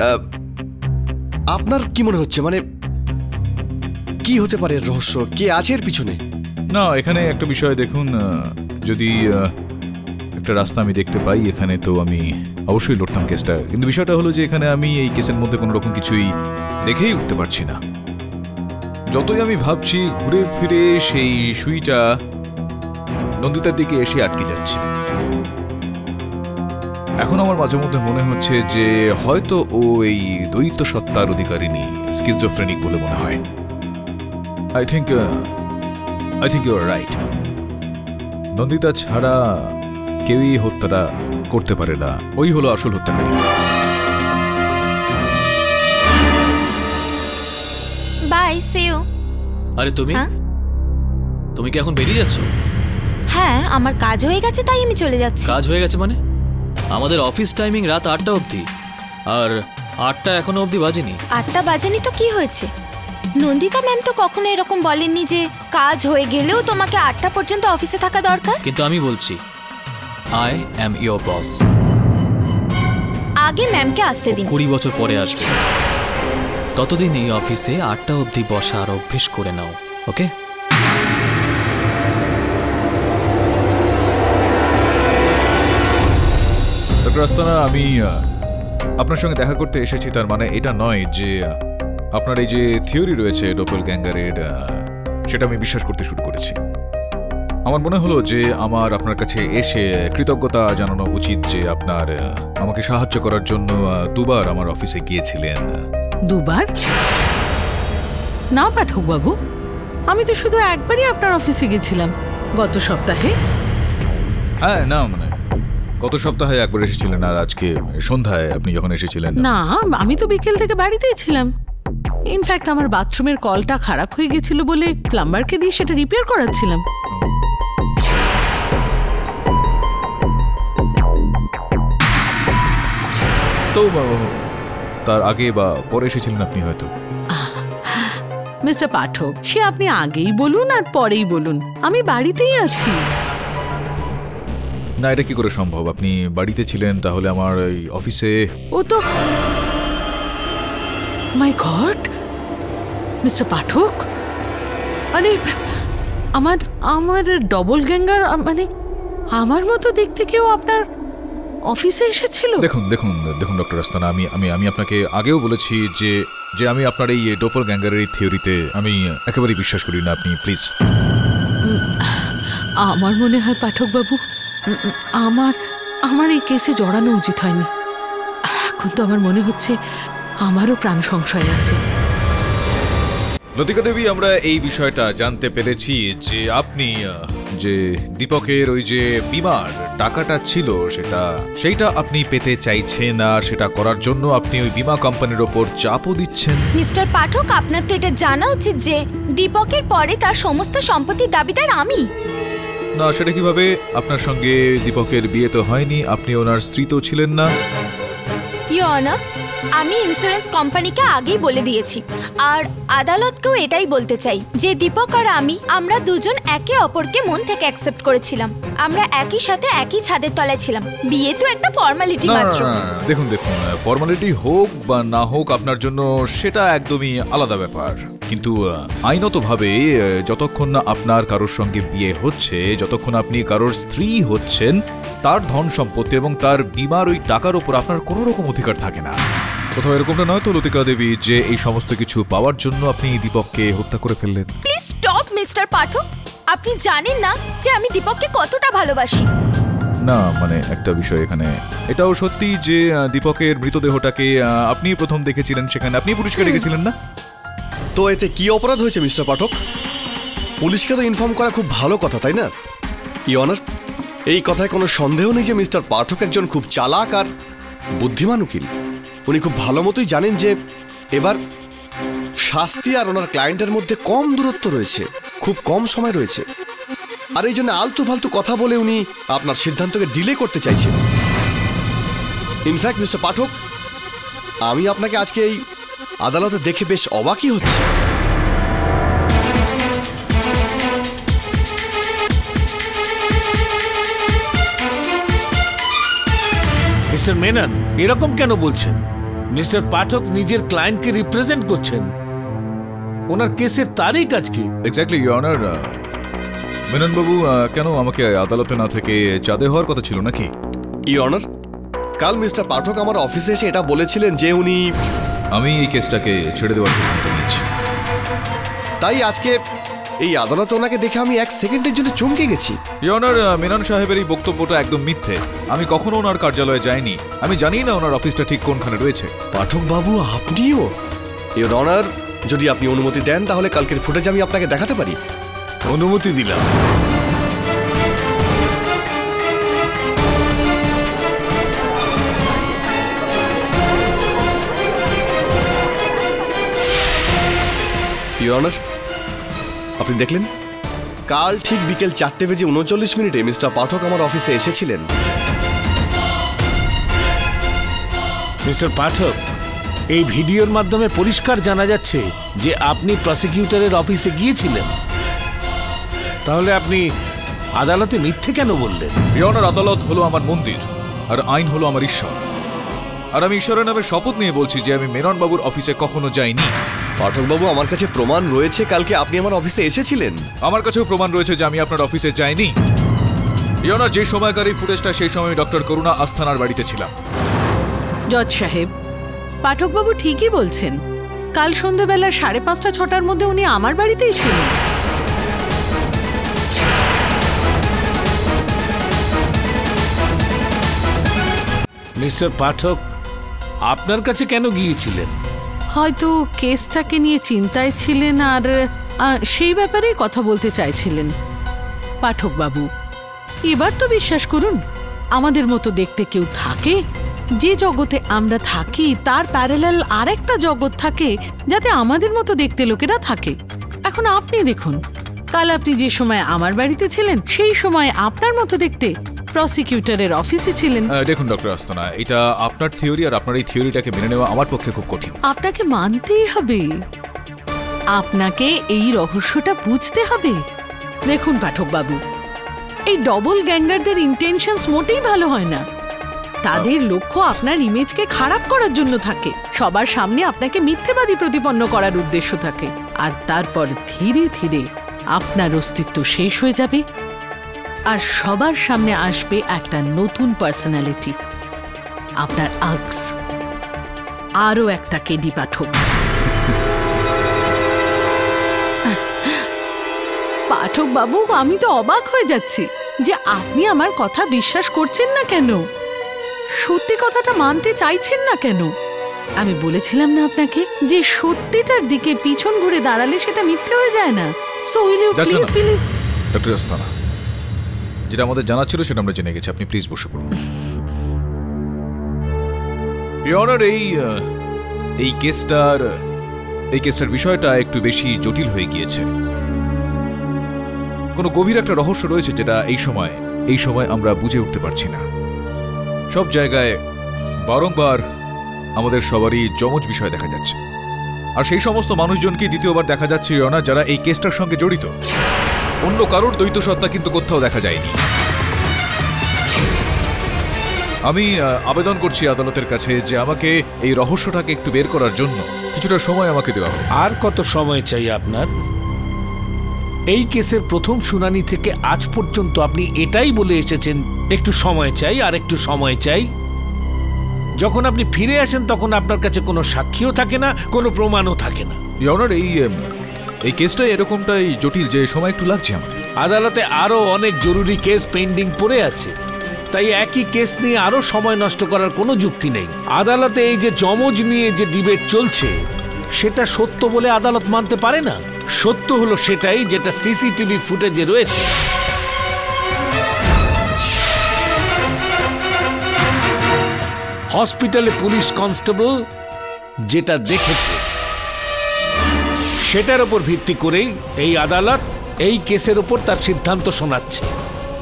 আপনার কি মনে হচ্ছে, মানে কি হতে পারে রহস্য, কে আছে এর পিছনে? না, এখানে একটা বিষয় দেখুন, যদি একটা রাস্তা আমি দেখতে পাই এখানে, তো আমি অবশ্যই লড়তাম কেসটা। কিন্তু বিষয়টা হলো যে এখানে আমি এই কেসের মধ্যে কোনো রকম কিছুই দেখেই উঠতে পারছি না। যতই আমি ভাবছি, ঘুরে ফিরে সেই সুইটা নন্দিতার দিকে এসে আটকে যাচ্ছে। এখন আমার মাঝে মধ্যে মনে হচ্ছে যে হয়তো ও এই দ্বৈত সত্তার অধিকারিণী, স্কিজোফ্রেনিক বলে মনে হয়। I think you are right. Nandita ছাড়া কেউই হত্যাটা করতে পারে না, ওই হলো আসল হত্যাকারী। Bye, see you. আরে তুমি তুমি কি এখন বেরিয়ে যাচ্ছ? হ্যাঁ, আমার কাজ হয়ে গেছে তাই আমি চলে যাচ্ছি। কাজ হয়ে গেছে মানে? আমাদের অফিস টাইমিং রাত 8টা অবধি, আর 8টা এখনো অবধি বাজেনি। 8টা বাজেনি তো কি হয়েছে? নন্দিতা ম্যাম তো কখনো এরকম বলেননি যে কাজ হয়ে গেলেও তোমাকে 8টা পর্যন্ত অফিসে থাকা দরকার। কিন্তু আমি বলছি, আই অ্যাম ইয়োর বস। আগে ম্যামকে আসতে দিন। 20 বছর পরে আসবে, ততদিন এই অফিসে 8টা অবধি বসার অভ্যেস করে নাও, ওকে? ডক্টর আস্তানা, আমি আপনার সঙ্গে দেখা করতে এসেছি, তার মানে এটা নয় যে আপনার এই যে থিওরি রয়েছে ডপলগ্যাঙ্গারের, সেটা আমি বিশ্বাস করতে শুরু করেছি। আমার মনে হলো যে আমার আপনার কাছে এসে কৃতজ্ঞতা জানানো উচিত যে আপনার আমাকে সাহায্য করার জন্য 2বার আমার অফিসে গিয়েছিলেন। 2বার? না পাঠক বাবু, আমি তো শুধু একবারই আপনার অফিসে গেছিলাম, গত সপ্তাহে। হ্যাঁ, না মানে গত সপ্তাহে একবার এসেছিলেন, আর আজকে সন্ধ্যায় আপনি যখন এসেছিলেন। না, আমি তো বিকেল থেকে বাড়িতেই ছিলাম। ইনফ্যাক্ট আমার বাথরুমের কলটা খারাপ হয়ে গেছিল বলে প্লাম্বারকে দিয়ে সেটা রিপেয়ার করাচ্ছিলাম। তো তার আগে বা পরে এসেছিলেন আপনি হয়তো। মিস্টার পাঠক, সে আপনি আগেই বলুন আর পরেই বলুন, আমি বাড়িতেই আছি। না, এটা কি করে সম্ভব? আপনি বাড়িতে ছিলেন, তাহলে আমার এই অফিসে। ও তো, মাই গড, মিস্টার পাঠক, আরে আমার ডবল গ্যাঙ্গার, মানে আমার মতো দেখতে কেউ আপনার অফিসে এসেছিল? দেখুন দেখুন দেখুন ডক্টর আস্তানা, আমি আপনাকে আগেও বলেছি যে আমি আপনার এই ডপল গ্যাঙ্গারের থিওরিতে আমি একেবারেই বিশ্বাস করি না। আপনি প্লিজ। আমার মনে হয় পাঠক বাবু, আমার এই কেসে জড়ানো উচিত হয়নি। এখন তো আমার মনে হচ্ছে আমারও প্রাণ সংশয় আছে। লতিকা দেবী, আমরা এই বিষয়টা জানতে পেরেছি যে আপনি যে দীপকের ওই যে বিমার টাকাটা ছিল সেইটা আপনি পেতে চাইছেন, আর সেটা করার জন্য আপনি ওই বিমা কোম্পানির ওপর চাপও দিচ্ছেন। মিস্টার পাঠক, আপনার তো এটা জানা উচিত যে দীপকের পরে তার সমস্ত সম্পত্তির দাবিদার আমি। না, সেটা কিভাবে? আপনার সঙ্গে দীপকের বিয়ে তো হয়নি, আপনি ওনার স্ত্রী তো ছিলেন না। ইয়োর অনার, আমি ইন্স্যুরেন্স কোম্পানিকে আগেই বলে দিয়েছি, আর আদালতকেও এটাই বলতে চাই যে দীপক আর আমরা দুজন একে অপরকে মন থেকে অ্যাকসেপ্ট করেছিলাম। আমরা একই সাথে একই ছাদের তলায় ছিলাম। বিয়ে তো একটা ফর্মালিটি মাত্র। দেখুন ফর্মালিটি হোক বা না হোক আপনার জন্য সেটা একদমই আলাদা ব্যাপার, কিন্তু আইনতভাবে যতক্ষণ না আপনার কারোর সঙ্গে বিয়ে হচ্ছে, যতক্ষণ আপনি কারোর স্ত্রী হচ্ছেন, তার ধন সম্পত্তি এবং তার বিমার ওই টাকার উপর আপনার কোনো রকম অধিকার থাকে না। কোথাও এরকমটা নয় তো লতিকা দেবী যে এই সমস্ত কিছু পাওয়ার জন্য আপনি দীপককে হত্যা করে ফেললেন? প্লিজ স্টপ মিস্টার পাঠক, আপনি জানেন না যে আমি দীপককে কতটা ভালোবাসি। না মানে একটা বিষয় এখানে এটাও সত্যি যে দীপকের মৃতদেহটাকে আপনি প্রথম দেখেছিলেন, সেখানে আপনি পুলিশকে ডেকেছিলেন না? তো এতে কি অপরাধ হয়েছে মিস্টার পাঠক? পুলিশকে তো ইনফর্ম করা খুব ভালো কথা, তাই না? ইয়োর অনার, এই কথায় কোনো সন্দেহ নেই যে মিস্টার পাঠক একজন খুব চালাক আর বুদ্ধিমান উকিল। উনি খুব ভালো মতোই জানেন যে এবার শাস্তি আর ওনার ক্লায়েন্টের মধ্যে কম দূরত্ব রয়েছে, খুব কম সময় রয়েছে, আর এই জন্য আলতু ফালতু কথা বলে উনি আপনার সিদ্ধান্তকে ডিলে করতে চাইছেন। ইনফ্যাক্ট মিস্টার পাঠক, আমি আপনাকে আজকে এই আদালতে দেখে বেশ অবাকই হচ্ছে। মিস্টার মেনন, এরকম কেন বলছেন? মিস্টার পাঠক নিজের ক্লায়েন্টকে রিপ্রেজেন্ট করছেন, ওনার কেসের তারিখ আজকে। Exactly your honour. মেনন বাবু, কেন আমাকে আদালতে না থেকে চাঁদে হওয়ার কথা ছিল নাকি? ইয়োর অনার, কাল মিস্টার পাঠক আমার অফিসে এসে এটা বলেছিলেন যে আমি এই কেসটাকে ছেড়ে দেওয়ার সিদ্ধান্ত নিয়েছি। তাই আজকে এই আদালতে ওনাকে দেখে আমি 1 সেকেন্ডের জন্য চমকে গেছি। ইয়োর অনার, মেনন সাহেবের এই বক্তব্যটা একদম মিথ্যে। আমি কখনো ওনার কার্যালয়ে যাইনি, আমি জানি না ওনার অফিসটা ঠিক কোনখানে রয়েছে। পাঠক বাবু, আপনিও? ইয়োর অনার, যদি আপনি অনুমতি দেন তাহলে কালকের ফুটেজ আমি আপনাকে দেখাতে পারি। অনুমতি দিলাম। ইওর অনার, আপনি দেখলেন কাল ঠিক বিকেল 4:39 মিস্টার পাঠক আমার অফিসে এসেছিলেন। মিস্টার পাঠক, এই ভিডিওর মাধ্যমে পরিষ্কার জানা যাচ্ছে যে আপনি প্রসিকিউটরের অফিসে গিয়েছিলেন। তাহলে আপনি আদালতে মিথ্যে কেন বললেন? ইওর আদালত হলো আমার মন্দির আর আইন হলো আমার ঈশ্বর। আর আমি ঈশ্বরের নামে শপথ নিয়ে বলছি যে আমি মেনন বাবুর অফিসে কখনো যাইনি। পাঠকবাবু, আমার কাছে প্রমাণ রয়েছে কালকে আপনি আমার অফিসে এসেছিলেন। আমার কাছেও প্রমাণ রয়েছে যে আমি আপনার অফিসে যাইনি। ইওর যে সময়কার এই ফুটেজটা, সেই সময় ডক্টর করুণা আস্থানার বাড়িতে ছিলাম। জজ সাহেব, পাঠকবাবু ঠিকই বলছেন। কাল সন্ধ্যাবেলা 5:30-6টার মধ্যে উনি আমার বাড়িতেই ছিলেন। মিস্টার পাঠক, আপনার কাছে কেন গিয়েছিলেন? হয়তো কেসটাকে নিয়ে চিন্তায় ছিলেন আর সেই ব্যাপারে কথা বলতে চাইছিলেন। পাঠকবাবু, এবার তো বিশ্বাস করুন, আমাদের মতো দেখতে কেউ থাকে? যে জগতে আমরা থাকি তার প্যারালাল আরেকটা জগৎ থাকে যাতে আমাদের মতো দেখতে লোকেরা থাকে। এখন আপনি দেখুন, কাল আপনি যে সময় আমার বাড়িতে ছিলেন সেই সময় আপনার মতো দেখতে প্রসিকিউটরের অফিসে ছিলেন। দেখুন ডক্টর আস্থানা, এটা আপনার থিওরি, আর আপনার এই থিওরিটাকে মেনে নেওয়া আমার পক্ষে খুব কঠিন। আপনাকে মানতেই হবে, আপনাকে এই রহস্যটা বুঝতে হবে। দেখুন পাঠকবাবু, এই ডবল গ্যাঙ্গারদের ইন্টেনশনস মোটেই ভালো হয় না। তাদের লক্ষ্য আপনার ইমেজকে খারাপ করার জন্য থাকে, সবার সামনে আপনাকে মিথ্যেবাদী প্রতিপন্ন করার উদ্দেশ্য থাকে, আর তারপর ধীরে ধীরে আপনার অস্তিত্ব শেষ হয়ে যাবে আর সবার সামনে আসবে একটা নতুন পার্সোনালিটি, আপনার আক্স, আরও একটা কেডি পাঠক। পাঠক বাবু, আমি তো অবাক হয়ে যাচ্ছি যে আপনি আমার কথা বিশ্বাস করছেন না কেন, সত্যি কথাটা মানতে চাইছেন না কেন। আমি বলেছিলাম না আপনাকে যে সত্যিটার দিকে পিছন ঘুরে দাঁড়ালে সেটা মিথ্যে হয়ে যায় না। So will you please believe? Doctor Asthana, যেটা আমাদের জানা ছিল সেটা আমরা জেনে গেছি। আপনি প্লিজ বসে পড়ুন। ইওর অনার, এই কেসটার বিষয়টা একটু বেশি জটিল হয়ে গিয়েছে। কোনো গভীর একটা রহস্য রয়েছে যেটা এই সময় আমরা বুঝে উঠতে পারছি না। সব জায়গায় বারংবার আমাদের সবারই জমজ বিষয় দেখা যাচ্ছে, আর সেই সমস্ত মানুষজনকে দ্বিতীয়বার দেখা যাচ্ছে ইওর অনার যারা এই কেসটার সঙ্গে জড়িত। অন্য কারোর দ্বৈত সত্তা কিন্তু কোথাও দেখা যায়নি। আমি আবেদন করছি আদালতের কাছে যে আমাকে এই রহস্যটাকে একটু বের করার জন্য কিছুটা সময় আমাকে দেওয়া হোক। আর কত সময় চাই আপনার? এই কেসের প্রথম শুনানি থেকে আজ পর্যন্ত আপনি এটাই বলে এসেছেন, একটু সময় চাই আর একটু সময় চাই। যখন আপনি ফিরে আসেন তখন আপনার কাছে কোনো সাক্ষীও থাকে না, কোনো প্রমাণও থাকে না। ইওর অনার, এই কেসটাই এরকমটাই জটিল যে সময় একটু লাগছে আমাদের। আদালতে আরো অনেক জরুরি কেস পেন্ডিং পড়ে আছে, তাই একই কেস নিয়ে আরো সময় নষ্ট করার কোনো যুক্তি নেই। আদালতে এই যে যমজ নিয়ে যে ডিবেট চলছে সেটা সত্য বলে আদালত মানতে পারে না। সত্য হলো সেটাই যেটা সিসিটিভি ফুটেজে রয়েছে। হসপিটালে পুলিশ কনস্টেবল যেটা দেখেছে সেটার উপর ভিত্তি করেই এই আদালত এই কেসের উপর তার সিদ্ধান্ত শোনাচ্ছে।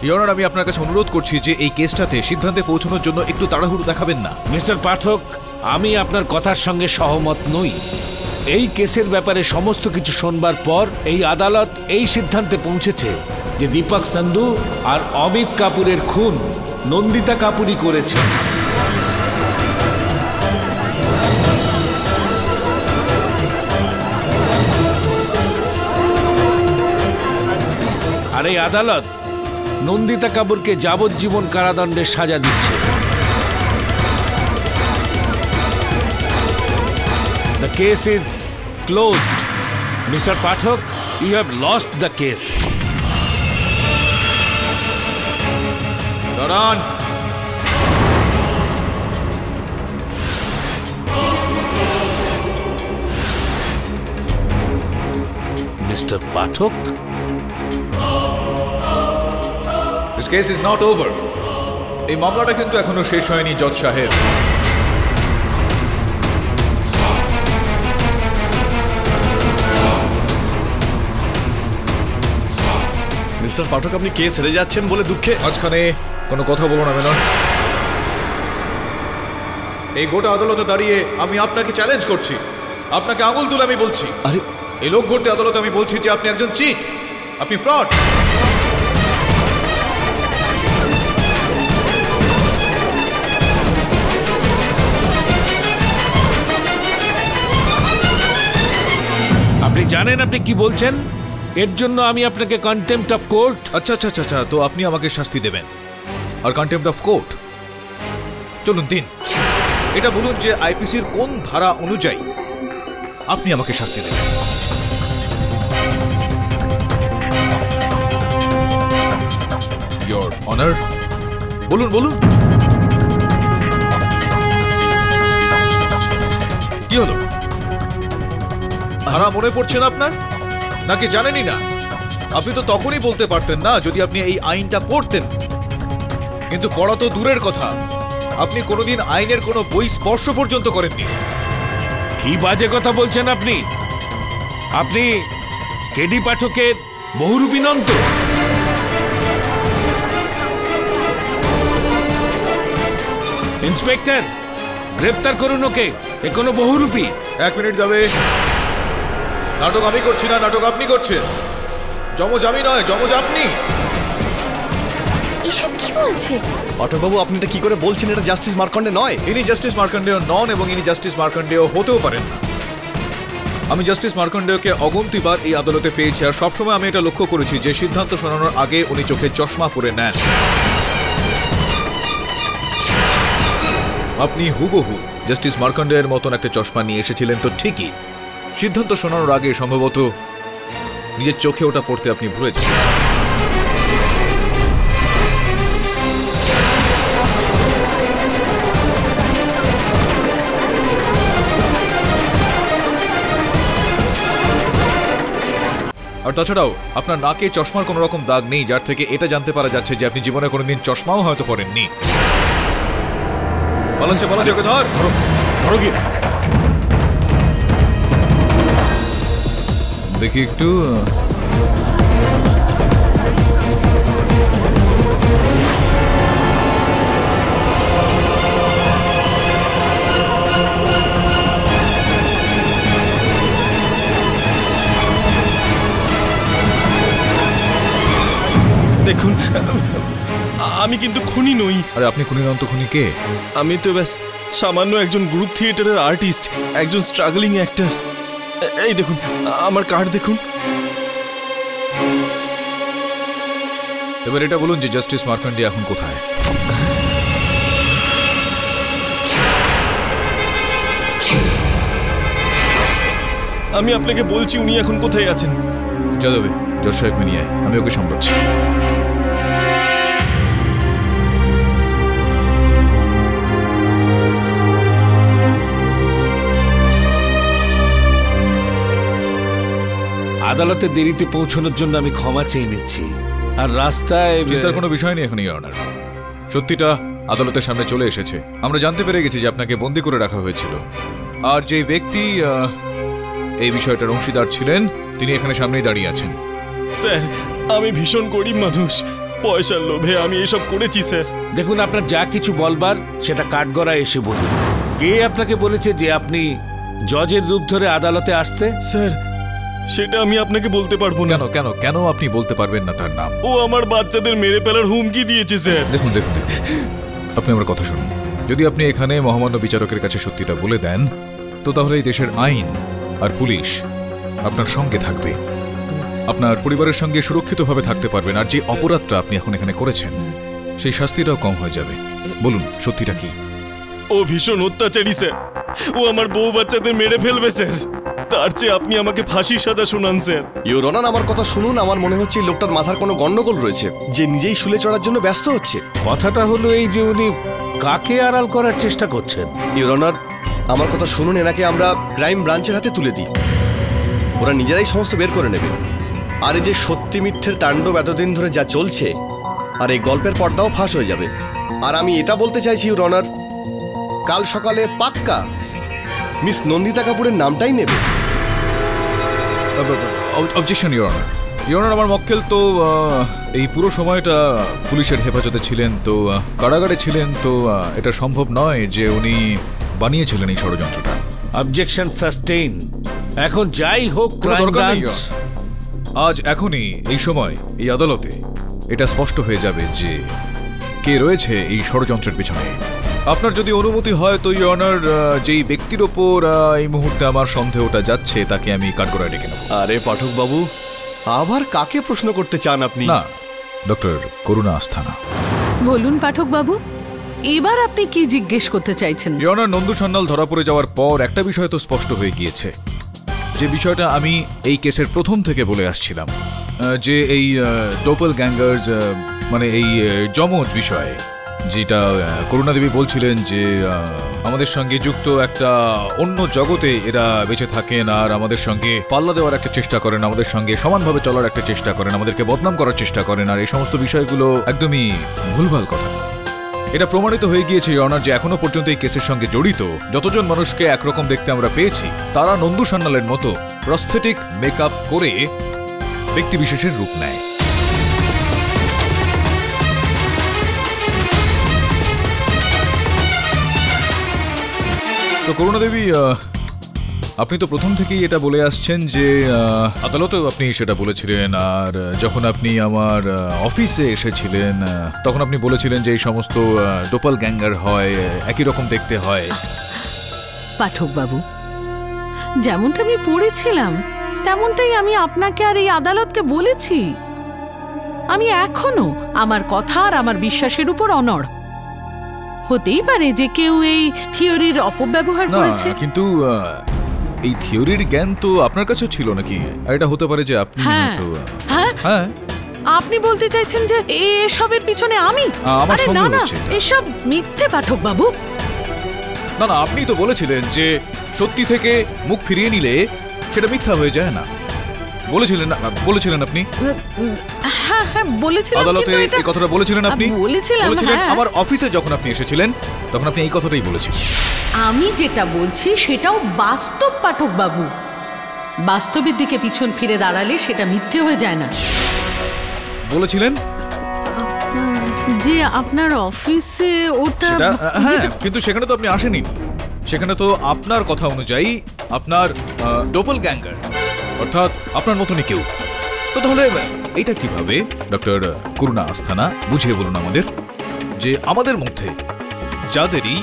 ইওর অনার, আমি আপনার কাছে অনুরোধ করছি যে এই কেসটাতে সিদ্ধান্তে পৌঁছানোর জন্য একটু তাড়াহুড়ো দেখাবেন না। মিস্টার পাঠক, আমি আপনার কথার সঙ্গে সহমত নই। এই কেসের ব্যাপারে সমস্ত কিছু শোনবার পর এই আদালত এই সিদ্ধান্তে পৌঁছেছে যে দীপক সান্ধু আর অমিত কাপুরের খুন নন্দিতা কাপুরই করেছে। আর এই আদালত নন্দিতা কাপুরকে যাবজ্জীবন কারাদণ্ডের সাজা দিচ্ছে। The case is closed. Mr. Pathak, you have lost the case. দাঁড়ান। Mister Pathak. This case is not over. এই মামলাটা কিন্তু এখনো শেষ হয়নি জজ সাহেব। মিস্টার পাঠক, আপনি কেস হেরে যাচ্ছেন বলে দুঃখে মাঝখানে কোনো কথা বলো না মেনন। এই গোটা আদালতে দাঁড়িয়ে আমি আপনাকে চ্যালেঞ্জ করছি, আপনাকে আঙুল তুলে আমি বলছি, আরে এই লোক ভর্তি আদালতে আমি বলছি যে আপনি একজন চিট, আপনি ফ্রড। আপনি জানেন আপনি কি বলছেন? এর জন্য আমি আপনাকে কন্টেম্পট অফ কোর্ট। আচ্ছা আচ্ছা আচ্ছা আচ্ছা, তো আপনি আমাকে শাস্তি দেবেন আর কন্টেম্পট অফ কোর্ট। চলুন দিন, এটা বলুন যে আইপিসির কোন ধারা অনুযায়ী আপনি আমাকে শাস্তি দেবেন। ইয়োর অনার, বলুন বলুন, কি হলো? ধারা মনে পড়ছে না আপনার, নাকি জানেনই না? আপনি তো তখনই বলতে পারতেন না যদি আপনি এই আইনটা পড়তেন, কিন্তু পড়া তো দূরের কথা, আপনি কোনোদিন আইনের কোনো বই স্পর্শ পর্যন্ত করেননি। কি বাজে কথা বলছেন আপনি? আপনি কেডি পাঠকের বহুরূপী নন তো? ইন্সপেক্টর, গ্রেফতার করুন ওকে, এ কোনো বহুরূপী। 1 মিনিট যাবে। নাটক আমি করছি না, নাটক আপনি করছেন। যমজ আমি নয়, যমজ আপনি। এসব কি বলছে? পাঠকবাবু, আপনি এটা কি করে বলছেন? এটা জাস্টিস মার্কণ্ডে নয়। ইনি জাস্টিস মার্কণ্ডেয় নন এবং ইনি জাস্টিস মার্কণ্ডেয় হতেও পারেন না। আমি জাস্টিস মার্কণ্ডেয়কে অগন্তিবার এই আদালতে পেয়েছি, আর সবসময় আমি এটা লক্ষ্য করেছি যে সিদ্ধান্ত শোনানোর আগে উনি চোখে চশমা পরে নেন। আপনি হুবহু জাস্টিস মার্কণ্ডেয়ের মতন একটা চশমা নিয়ে এসেছিলেন তো ঠিকই, সিদ্ধান্ত শোনানোর আগে সম্ভবত নিজের চোখে ওটা পড়তে আপনি ভুলে যান। আর তাছাড়াও আপনার নাকে চশমার কোনো রকম দাগ নেই, যার থেকে এটা জানতে পারা যাচ্ছে যে আপনি জীবনে কোনোদিন চশমাও হয়তো পরেননি। পালাচ্ছে পালাচ্ছে, ওকে ধর, ধরো ধরো গিয়ে। দেখি একটু। দেখুন, আমি কিন্তু খুনি নই। আরে আপনি খুনি নন তো খুনি কে? আমি তো ব্যাস সামান্য একজন গ্রুপ থিয়েটারের আর্টিস্ট, একজন স্ট্রাগলিং অ্যাক্টর। এই দেখুন আমার কার্ড দেখুন। এবার এটা বলুন যে জাস্টিস মার্কণ্ডে এখন কোথায়? আমি আপনাকে বলছি উনি এখন কোথায় আছেন। যাদবে, জজ সাহেবকে নিয়ে আয়, আমি ওকে সামলাচ্ছি। আদালতে দেরিতে পৌঁছানোর জন্য আমি ক্ষমা চেয়ে নিচ্ছি। আর রাস্তায় চিন্তার কোনো বিষয় নেই এখন, ইওর অনার। সত্যিটা আদালতের সামনে চলে এসেছে। আমরা জানতে পেরে গেছি যে আপনাকে বন্দী করে রাখা হয়েছিল, আর যে ব্যক্তি এই বিষয়টার অংশীদার ছিলেন তিনি এখানে সামনেই দাঁড়িয়ে আছেন। স্যার, আমি ভীষণ গরিব মানুষ, পয়সার লোভে আমি এসব করেছি স্যার। দেখুন, আপনার যা কিছু বলবার সেটা কাঠগড়ায় এসে বলুন। কে আপনাকে বলেছে যে আপনি জজের রূপ ধরে আদালতে আসতে? স্যার, সেটা আমি আপনাকে বলতে পারবো না। কেন কেন কেন আপনি বলতে পারবেন না তার নাম? ও আমার বাচ্চাদের মেরে ফেলার হুমকি দিয়েছে স্যার। দেখুন দেখুন দেখুন, আপনি আমার কথা শুনুন। যদি আপনি এখানে মহামান্য বিচারকের কাছে সত্যিটা বলে দেন, তো তাহলে এই দেশের আইন আর পুলিশ আপনার সঙ্গে থাকবে, আপনার পরিবারের সঙ্গে সুরক্ষিতভাবে থাকতে পারবেন, আর যে অপরাধটা আপনি এখন এখানে করেছেন সেই শাস্তিটাও কম হয়ে যাবে। বলুন সত্যিটা কি? ও ভীষণ অত্যাচারী স্যার, ও আমার বউ বাচ্চাদের মেরে ফেলবে স্যার। তার চেয়ে আপনি আমাকে ফাঁসির সাজা শোনান স্যার। ইওর অনার, আমার কথা শুনুন। আমার মনে হচ্ছে লোকটার মাথার কোনো গন্ডগোল রয়েছে, যে নিজেই শুলে চড়ার জন্য ব্যস্ত হচ্ছে। কথাটা হলো এই যে উনি কাকে আড়াল করার চেষ্টা করছেন। ইওর অনার, আমার কথা শুনুন, এনাকে আমরা ক্রাইম ব্রাঞ্চের হাতে তুলে দিই। ওরা নিজেরাই সমস্ত বের করে নেবে। আর এই যে সত্যি মিথ্যের তাণ্ডব এতদিন ধরে যা চলছে, আর এই গল্পের পর্দাও ফাঁস হয়ে যাবে। আর আমি এটা বলতে চাইছি ইউর অনার, কাল সকালে পাক্কা মিস নন্দিতা কাপুরের নামটাই নেবে। Objection your honour. Your honour, আমার মক্কেল তো এই পুরো সময়টা পুলিশের হেফাজতে ছিলেন, তো কারাগারে ছিলেন, তো এটা সম্ভব নয় যে উনি বানিয়েছিলেন এই ষড়যন্ত্রটা। Objection sustain. এখন যাই হোক, আজ এখনই এই সময় এই আদালতে এটা স্পষ্ট হয়ে যাবে যে কে রয়েছে এই ষড়যন্ত্রের পিছনে। আপনার যদি অনুমতি হয় তো ইউর অনার, যেই ব্যক্তির ওপর এই মুহূর্তে আমার সন্দেহটা যাচ্ছে তাকে আমি কাঠগড়ায় ডেকে নেব। আরে পাঠক বাবু, আবার কাকে প্রশ্ন করতে চান আপনি? না, ডক্টর করুণা আস্থানা। বলুন পাঠক বাবু, এবার আপনি কি জিজ্ঞেস করতে চাইছেন? ইউর অনার, নন্দু সান্যাল ধরা পড়ে যাওয়ার পর একটা বিষয় তো স্পষ্ট হয়ে গিয়েছে, যে বিষয়টা আমি এই কেসের প্রথম থেকে বলে আসছিলাম, যে এই ডোপল গ্যাঙ্গার্স, মানে এই যমজ বিষয়ে, যেটা করুণা দেবী বলছিলেন যে আমাদের সঙ্গে যুক্ত একটা অন্য জগতে এরা বেঁচে থাকেন, আর আমাদের সঙ্গে পাল্লা দেওয়ার একটা চেষ্টা করেন, আমাদের সঙ্গে সমানভাবে চলার একটা চেষ্টা করেন, আমাদেরকে বদনাম করার চেষ্টা করেন, আর এই সমস্ত বিষয়গুলো একদমই ভুলভাল কথা। এটা প্রমাণিত হয়ে গিয়েছে ইউর অনার যে এখনো পর্যন্ত এই কেসের সঙ্গে জড়িত যতজন মানুষকে একরকম দেখতে আমরা পেয়েছি, তারা নন্দু সান্যালের মতো প্রস্থেটিক মেকআপ করে ব্যক্তিবিশেষের রূপ নেয়। তো করুণা দেবী, আপনি তো প্রথম থেকেই এটা বলে আসছেন যে আদালতেও আপনি সেটা বলেছিলেন, আর যখন আপনি আমার অফিসে এসেছিলেন তখন আপনি বলেছিলেন যে এই সমস্ত ডোপল গ্যাঙ্গার হয়, একই রকম দেখতে হয়। পাঠক বাবু, যেমনটা আমি পড়েছিলাম তেমনটাই আমি আপনাকে আর এই আদালতকে বলেছি। আমি এখনো আমার কথা আর আমার বিশ্বাসের উপর অনড়। হতেই পারে যে কেউ এই থিওরির অপব্যবহার করেছে, কিন্তু এই থিওরির জ্ঞান তো আপনার কাছেও ছিল নাকি? আর এটা হতে পারে যে আপনি হ্যাঁ, আপনি বলতে চাইছেন যে এসবের পিছনে আমি? আরে না না, এসব মিথ্যে পাঠক বাবু। না না, আপনি তো বলেছিলেন যে সত্যি থেকে মুখ ফিরিয়ে নিলে সেটা মিথ্যা হয়ে যায় না, বলেছিলেন আপনি? হ্যাঁ হ্যাঁ বলেছিলাম। আদালতে এই কথাটা বলেছিলেন আপনি? বলেছিলাম। আমার অফিসে যখন আপনি এসেছিলেন তখন আপনি এই কথাটাই বলেছিলেন। আমি যেটা বলছি সেটাও বাস্তব পাঠক বাবু। বাস্তবের দিকে পিছন ফিরে দাঁড়ালে সেটা মিথ্যে হয়ে যায় না। বলেছিলেন যে আপনার অফিসে ওটা, কিন্তু সেখানে তো আপনি আসেননি। সেখানে তো আপনার কথা অনুযায়ী আপনার ডোপল গ্যাঙ্গার, অর্থাৎ আপনার মতনই কেউ। তো তাহলে এটা কিভাবে ডক্টর করুণা আস্থানা, বুঝিয়ে বলুন আমাদের, যে আমাদের মধ্যে যাদেরই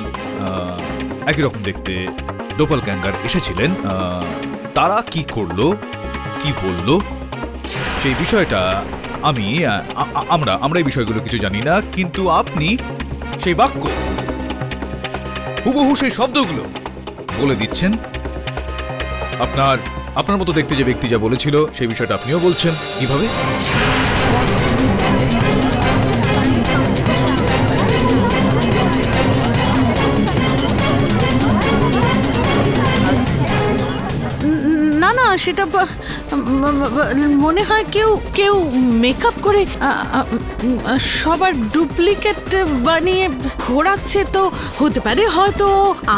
একই রকম দেখতে ডোপল গ্যাঙ্গার এসেছিলেন, তারা কি করলো, কি বললো, সেই বিষয়টা আমরা এই বিষয়গুলো কিছু জানি না, কিন্তু আপনি সেই বাক্য হুবহু সেই শব্দগুলো বলে দিচ্ছেন। আপনার মতো দেখতে যে ব্যক্তি যা বলেছিল সেই বিষয়টা আপনিও বলছেন। কিভাবে? না না, সেটা মনে হয় কেউ মেকআপ করে সবার ডুপ্লিকেট বানিয়ে ঘোরাচ্ছে। তো হতে পারে হয়তো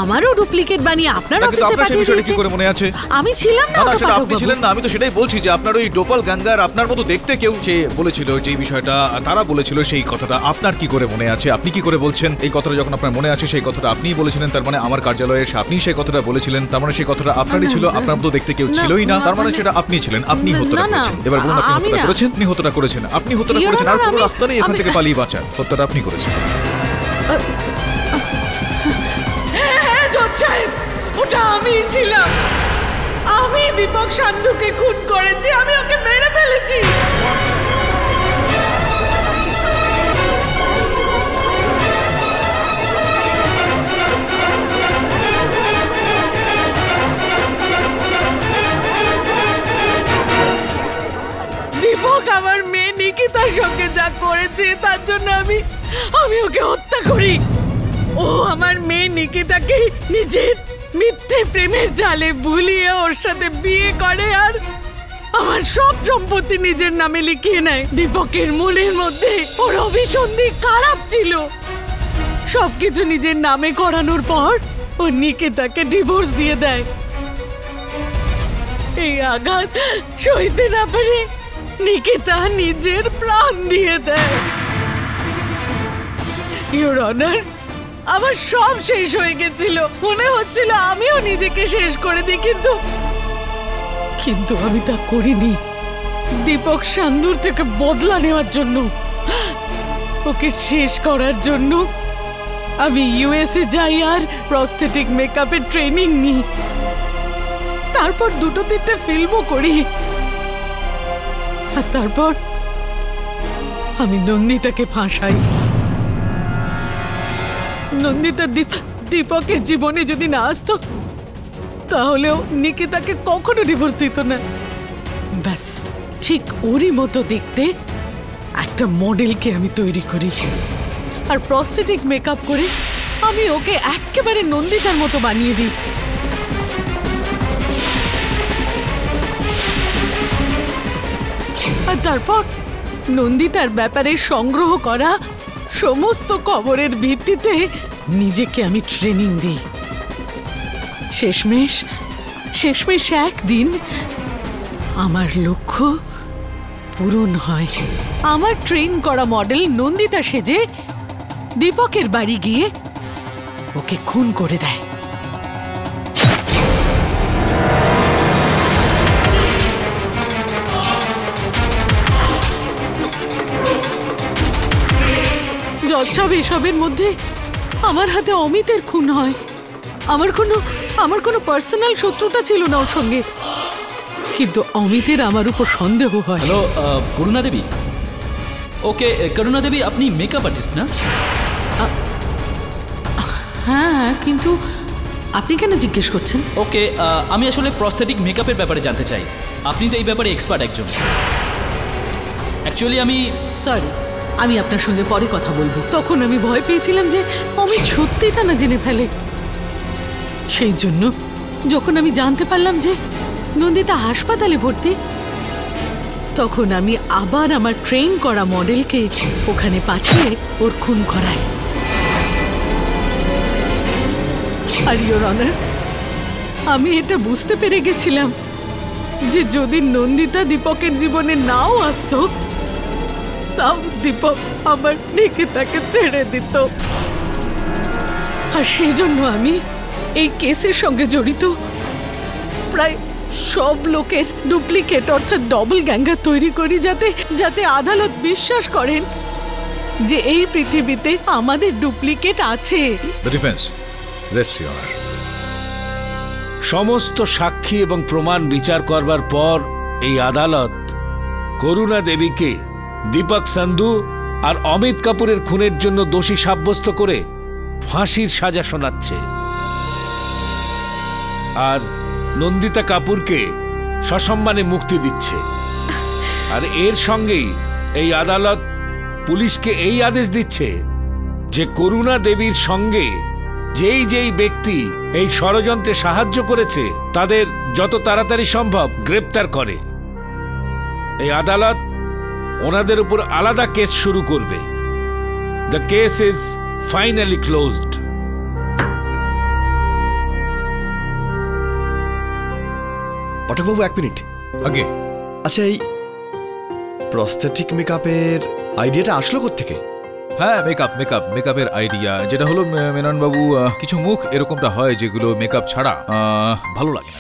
আমারও ডুপ্লিকেট বানিয়ে আপনার অফিসে পাঠিয়ে দিয়েছে। কি করে মনে আছে? আমি ছিলাম না। সেটা আপনি ছিলেন না, আমি তো সেটাই বলছি যে আপনার ওই ডোপল গ্যাঙ্গার আপনার মতো দেখতে কেউ সে বলেছিল যে বিষয়টা, তারা বলেছিল সেই কথাটা আপনার কি করে মনে আছে? আপনি কি করে বলছেন এই কথাটা যখন আপনার মনে আছে? সেই কথাটা আপনিই বলেছিলেন, তার মানে আমার কার্যালয়ে এসে আপনি সেই কথাটা বলেছিলেন, তার মানে সেই কথাটা আপনারই ছিল। আপনার মতো দেখতে কেউ ছিলই না, তার মানে সেটা আপনি ছিলেন। আপনি হত্যা করেছেন। এবার বলুন, আপনি হত্যা করেছেন? আপনি হত্যা করেছেন, আপনি হত্যা করেছেন। আর কোনো রাস্তা নেই এখান থেকে পালিয়ে বাঁচার। হত্যাটা আপনি করেছেন। হ্যাঁ জজ সাহেব, ওটা আমি ছিলাম। আমি দীপক সান্ধুকে খুন করেছি, আমি ওকে মেরে ফেলেছি। দীপক আমার মেয়ে নিকিতার সঙ্গে যা করেছে তার জন্য আমি ওকে হত্যা করি। ও আমার মেয়ে নিকিতাকে মিথ্যে প্রেমের জালে ভুলিয়ে ওর সাথে বিয়ে করে আর আমার সব সম্পত্তি নিজের নামে লিখিয়ে নেয়। দীপকের মনের মধ্যে ওর অভিসন্ধি খারাপ ছিল। সবকিছু নিজের নামে করানোর পর ও নিকেতাকে ডিভোর্স দিয়ে দেয়। এই আঘাত সইতে না পেরে নিকেতা নিজের প্রাণ দিয়ে দেয়। ইওর অনার, আমার সব শেষ হয়ে গেছিল। মনে হচ্ছিল আমিও নিজেকে শেষ করে দিই, কিন্তু আমি তা করিনি। দীপক সান্ধুর থেকে বদলা নেওয়ার জন্য, ওকে শেষ করার জন্য আমি ইউএসএ যাই আর প্রস্থেটিক মেকআপের ট্রেনিং নিই। তারপর 2-3টে ফিল্মও করি। আর তারপর আমি নন্দিতাকে ফাঁসাই। নন্দিতা দীপকের জীবনে যদি না আসতো তাহলেও নিকেতাকে কখনো ডিভোর্স দিত না। ব্যাস ঠিক ওরই মতো দেখতে একটা মডেলকে আমি তৈরি করি আর প্রস্থেটিক মেকআপ করে আমি ওকে একেবারে নন্দিতার মতো বানিয়ে দিই। আর তারপর নন্দিতার ব্যাপারে সংগ্রহ করা সমস্ত খবরের ভিত্তিতে নিজেকে আমি ট্রেনিং দিই। শেষমেশ একদিন আমার লক্ষ্য পূরণ হয়। আমার ট্রেন করা মডেল নন্দিতা সেজে দীপকের বাড়ি গিয়ে ওকে খুন করে দেয়। যৎসব এসবের মধ্যে আমার হাতে অমিতের খুন হয়। আমার কোনো পার্সোনাল শত্রুতা ছিল না ওর সঙ্গে, কিন্তু অমিতের আমার উপর সন্দেহ হয়। হ্যালো করুণা দেবী। ওকে করুণা দেবী, আপনি মেকআপ আর্টিস্ট না? হ্যাঁ, কিন্তু আপনি কেন জিজ্ঞেস করছেন? ওকে, আমি আসলে প্রস্থেটিক মেকআপের ব্যাপারে জানতে চাই। আপনি তো এই ব্যাপারে এক্সপার্ট একজন। অ্যাকচুয়ালি সরি, আমি আপনার সঙ্গে পরে কথা বলবো। তখন আমি ভয় পেয়েছিলাম যে অমিত সত্যিটা না জেনে ফেলে। সেই জন্য যখন আমি জানতে পারলাম যে নন্দিতা হাসপাতালে ভর্তি, তখন আমি আবার আমার ট্রেন করা মডেলকে ওখানে পাঠিয়ে ওর খুন করাই। আর ইওর অনার, আমি এটা বুঝতে পেরে গেছিলাম যে যদি নন্দিতা দীপকের জীবনে নাও আসতো তাও দীপক আমার নিকেতাকে ছেড়ে দিত। আর সেই জন্য আমি এই কেসের সঙ্গে জড়িত প্রায় সব লোকের ডুপ্লিকেট অর্থাৎ ডবল গ্যাঙ্গার তৈরি করি, যাতে আদালত বিশ্বাস করেন যে এই পৃথিবীতে আমাদের ডুপ্লিকেট আছে। সমস্ত সাক্ষী এবং প্রমাণ বিচার করবার পর এই আদালত করুণা দেবীকে দীপক সান্ধু আর অমিত কাপুরের খুনের জন্য দোষী সাব্যস্ত করে ফাঁসির সাজা শোনাচ্ছে। আর নন্দিতা কাপুরকে সসম্মানে মুক্তি দিচ্ছে। আর এর সঙ্গেই এই আদালত পুলিশকে এই আদেশ দিচ্ছে যে করুণা দেবীর সঙ্গে যেই ব্যক্তি এই ষড়যন্ত্রে সাহায্য করেছে তাদের যত তাড়াতাড়ি সম্ভব গ্রেপ্তার করে। এই আদালত ওনাদের উপর আলাদা কেস শুরু করবে। The case is finally closed. পাঠকবাবু, 1 মিনিট আগে। আচ্ছা, এই প্রস্থেটিক মেকআপের আইডিয়াটা আসলো কোত্থেকে? হ্যাঁ, মেকআপের আইডিয়া যেটা হলো মেনন বাবু, কিছু মুখ এরকমটা হয় যেগুলো মেকআপ ছাড়া ভালো লাগে না।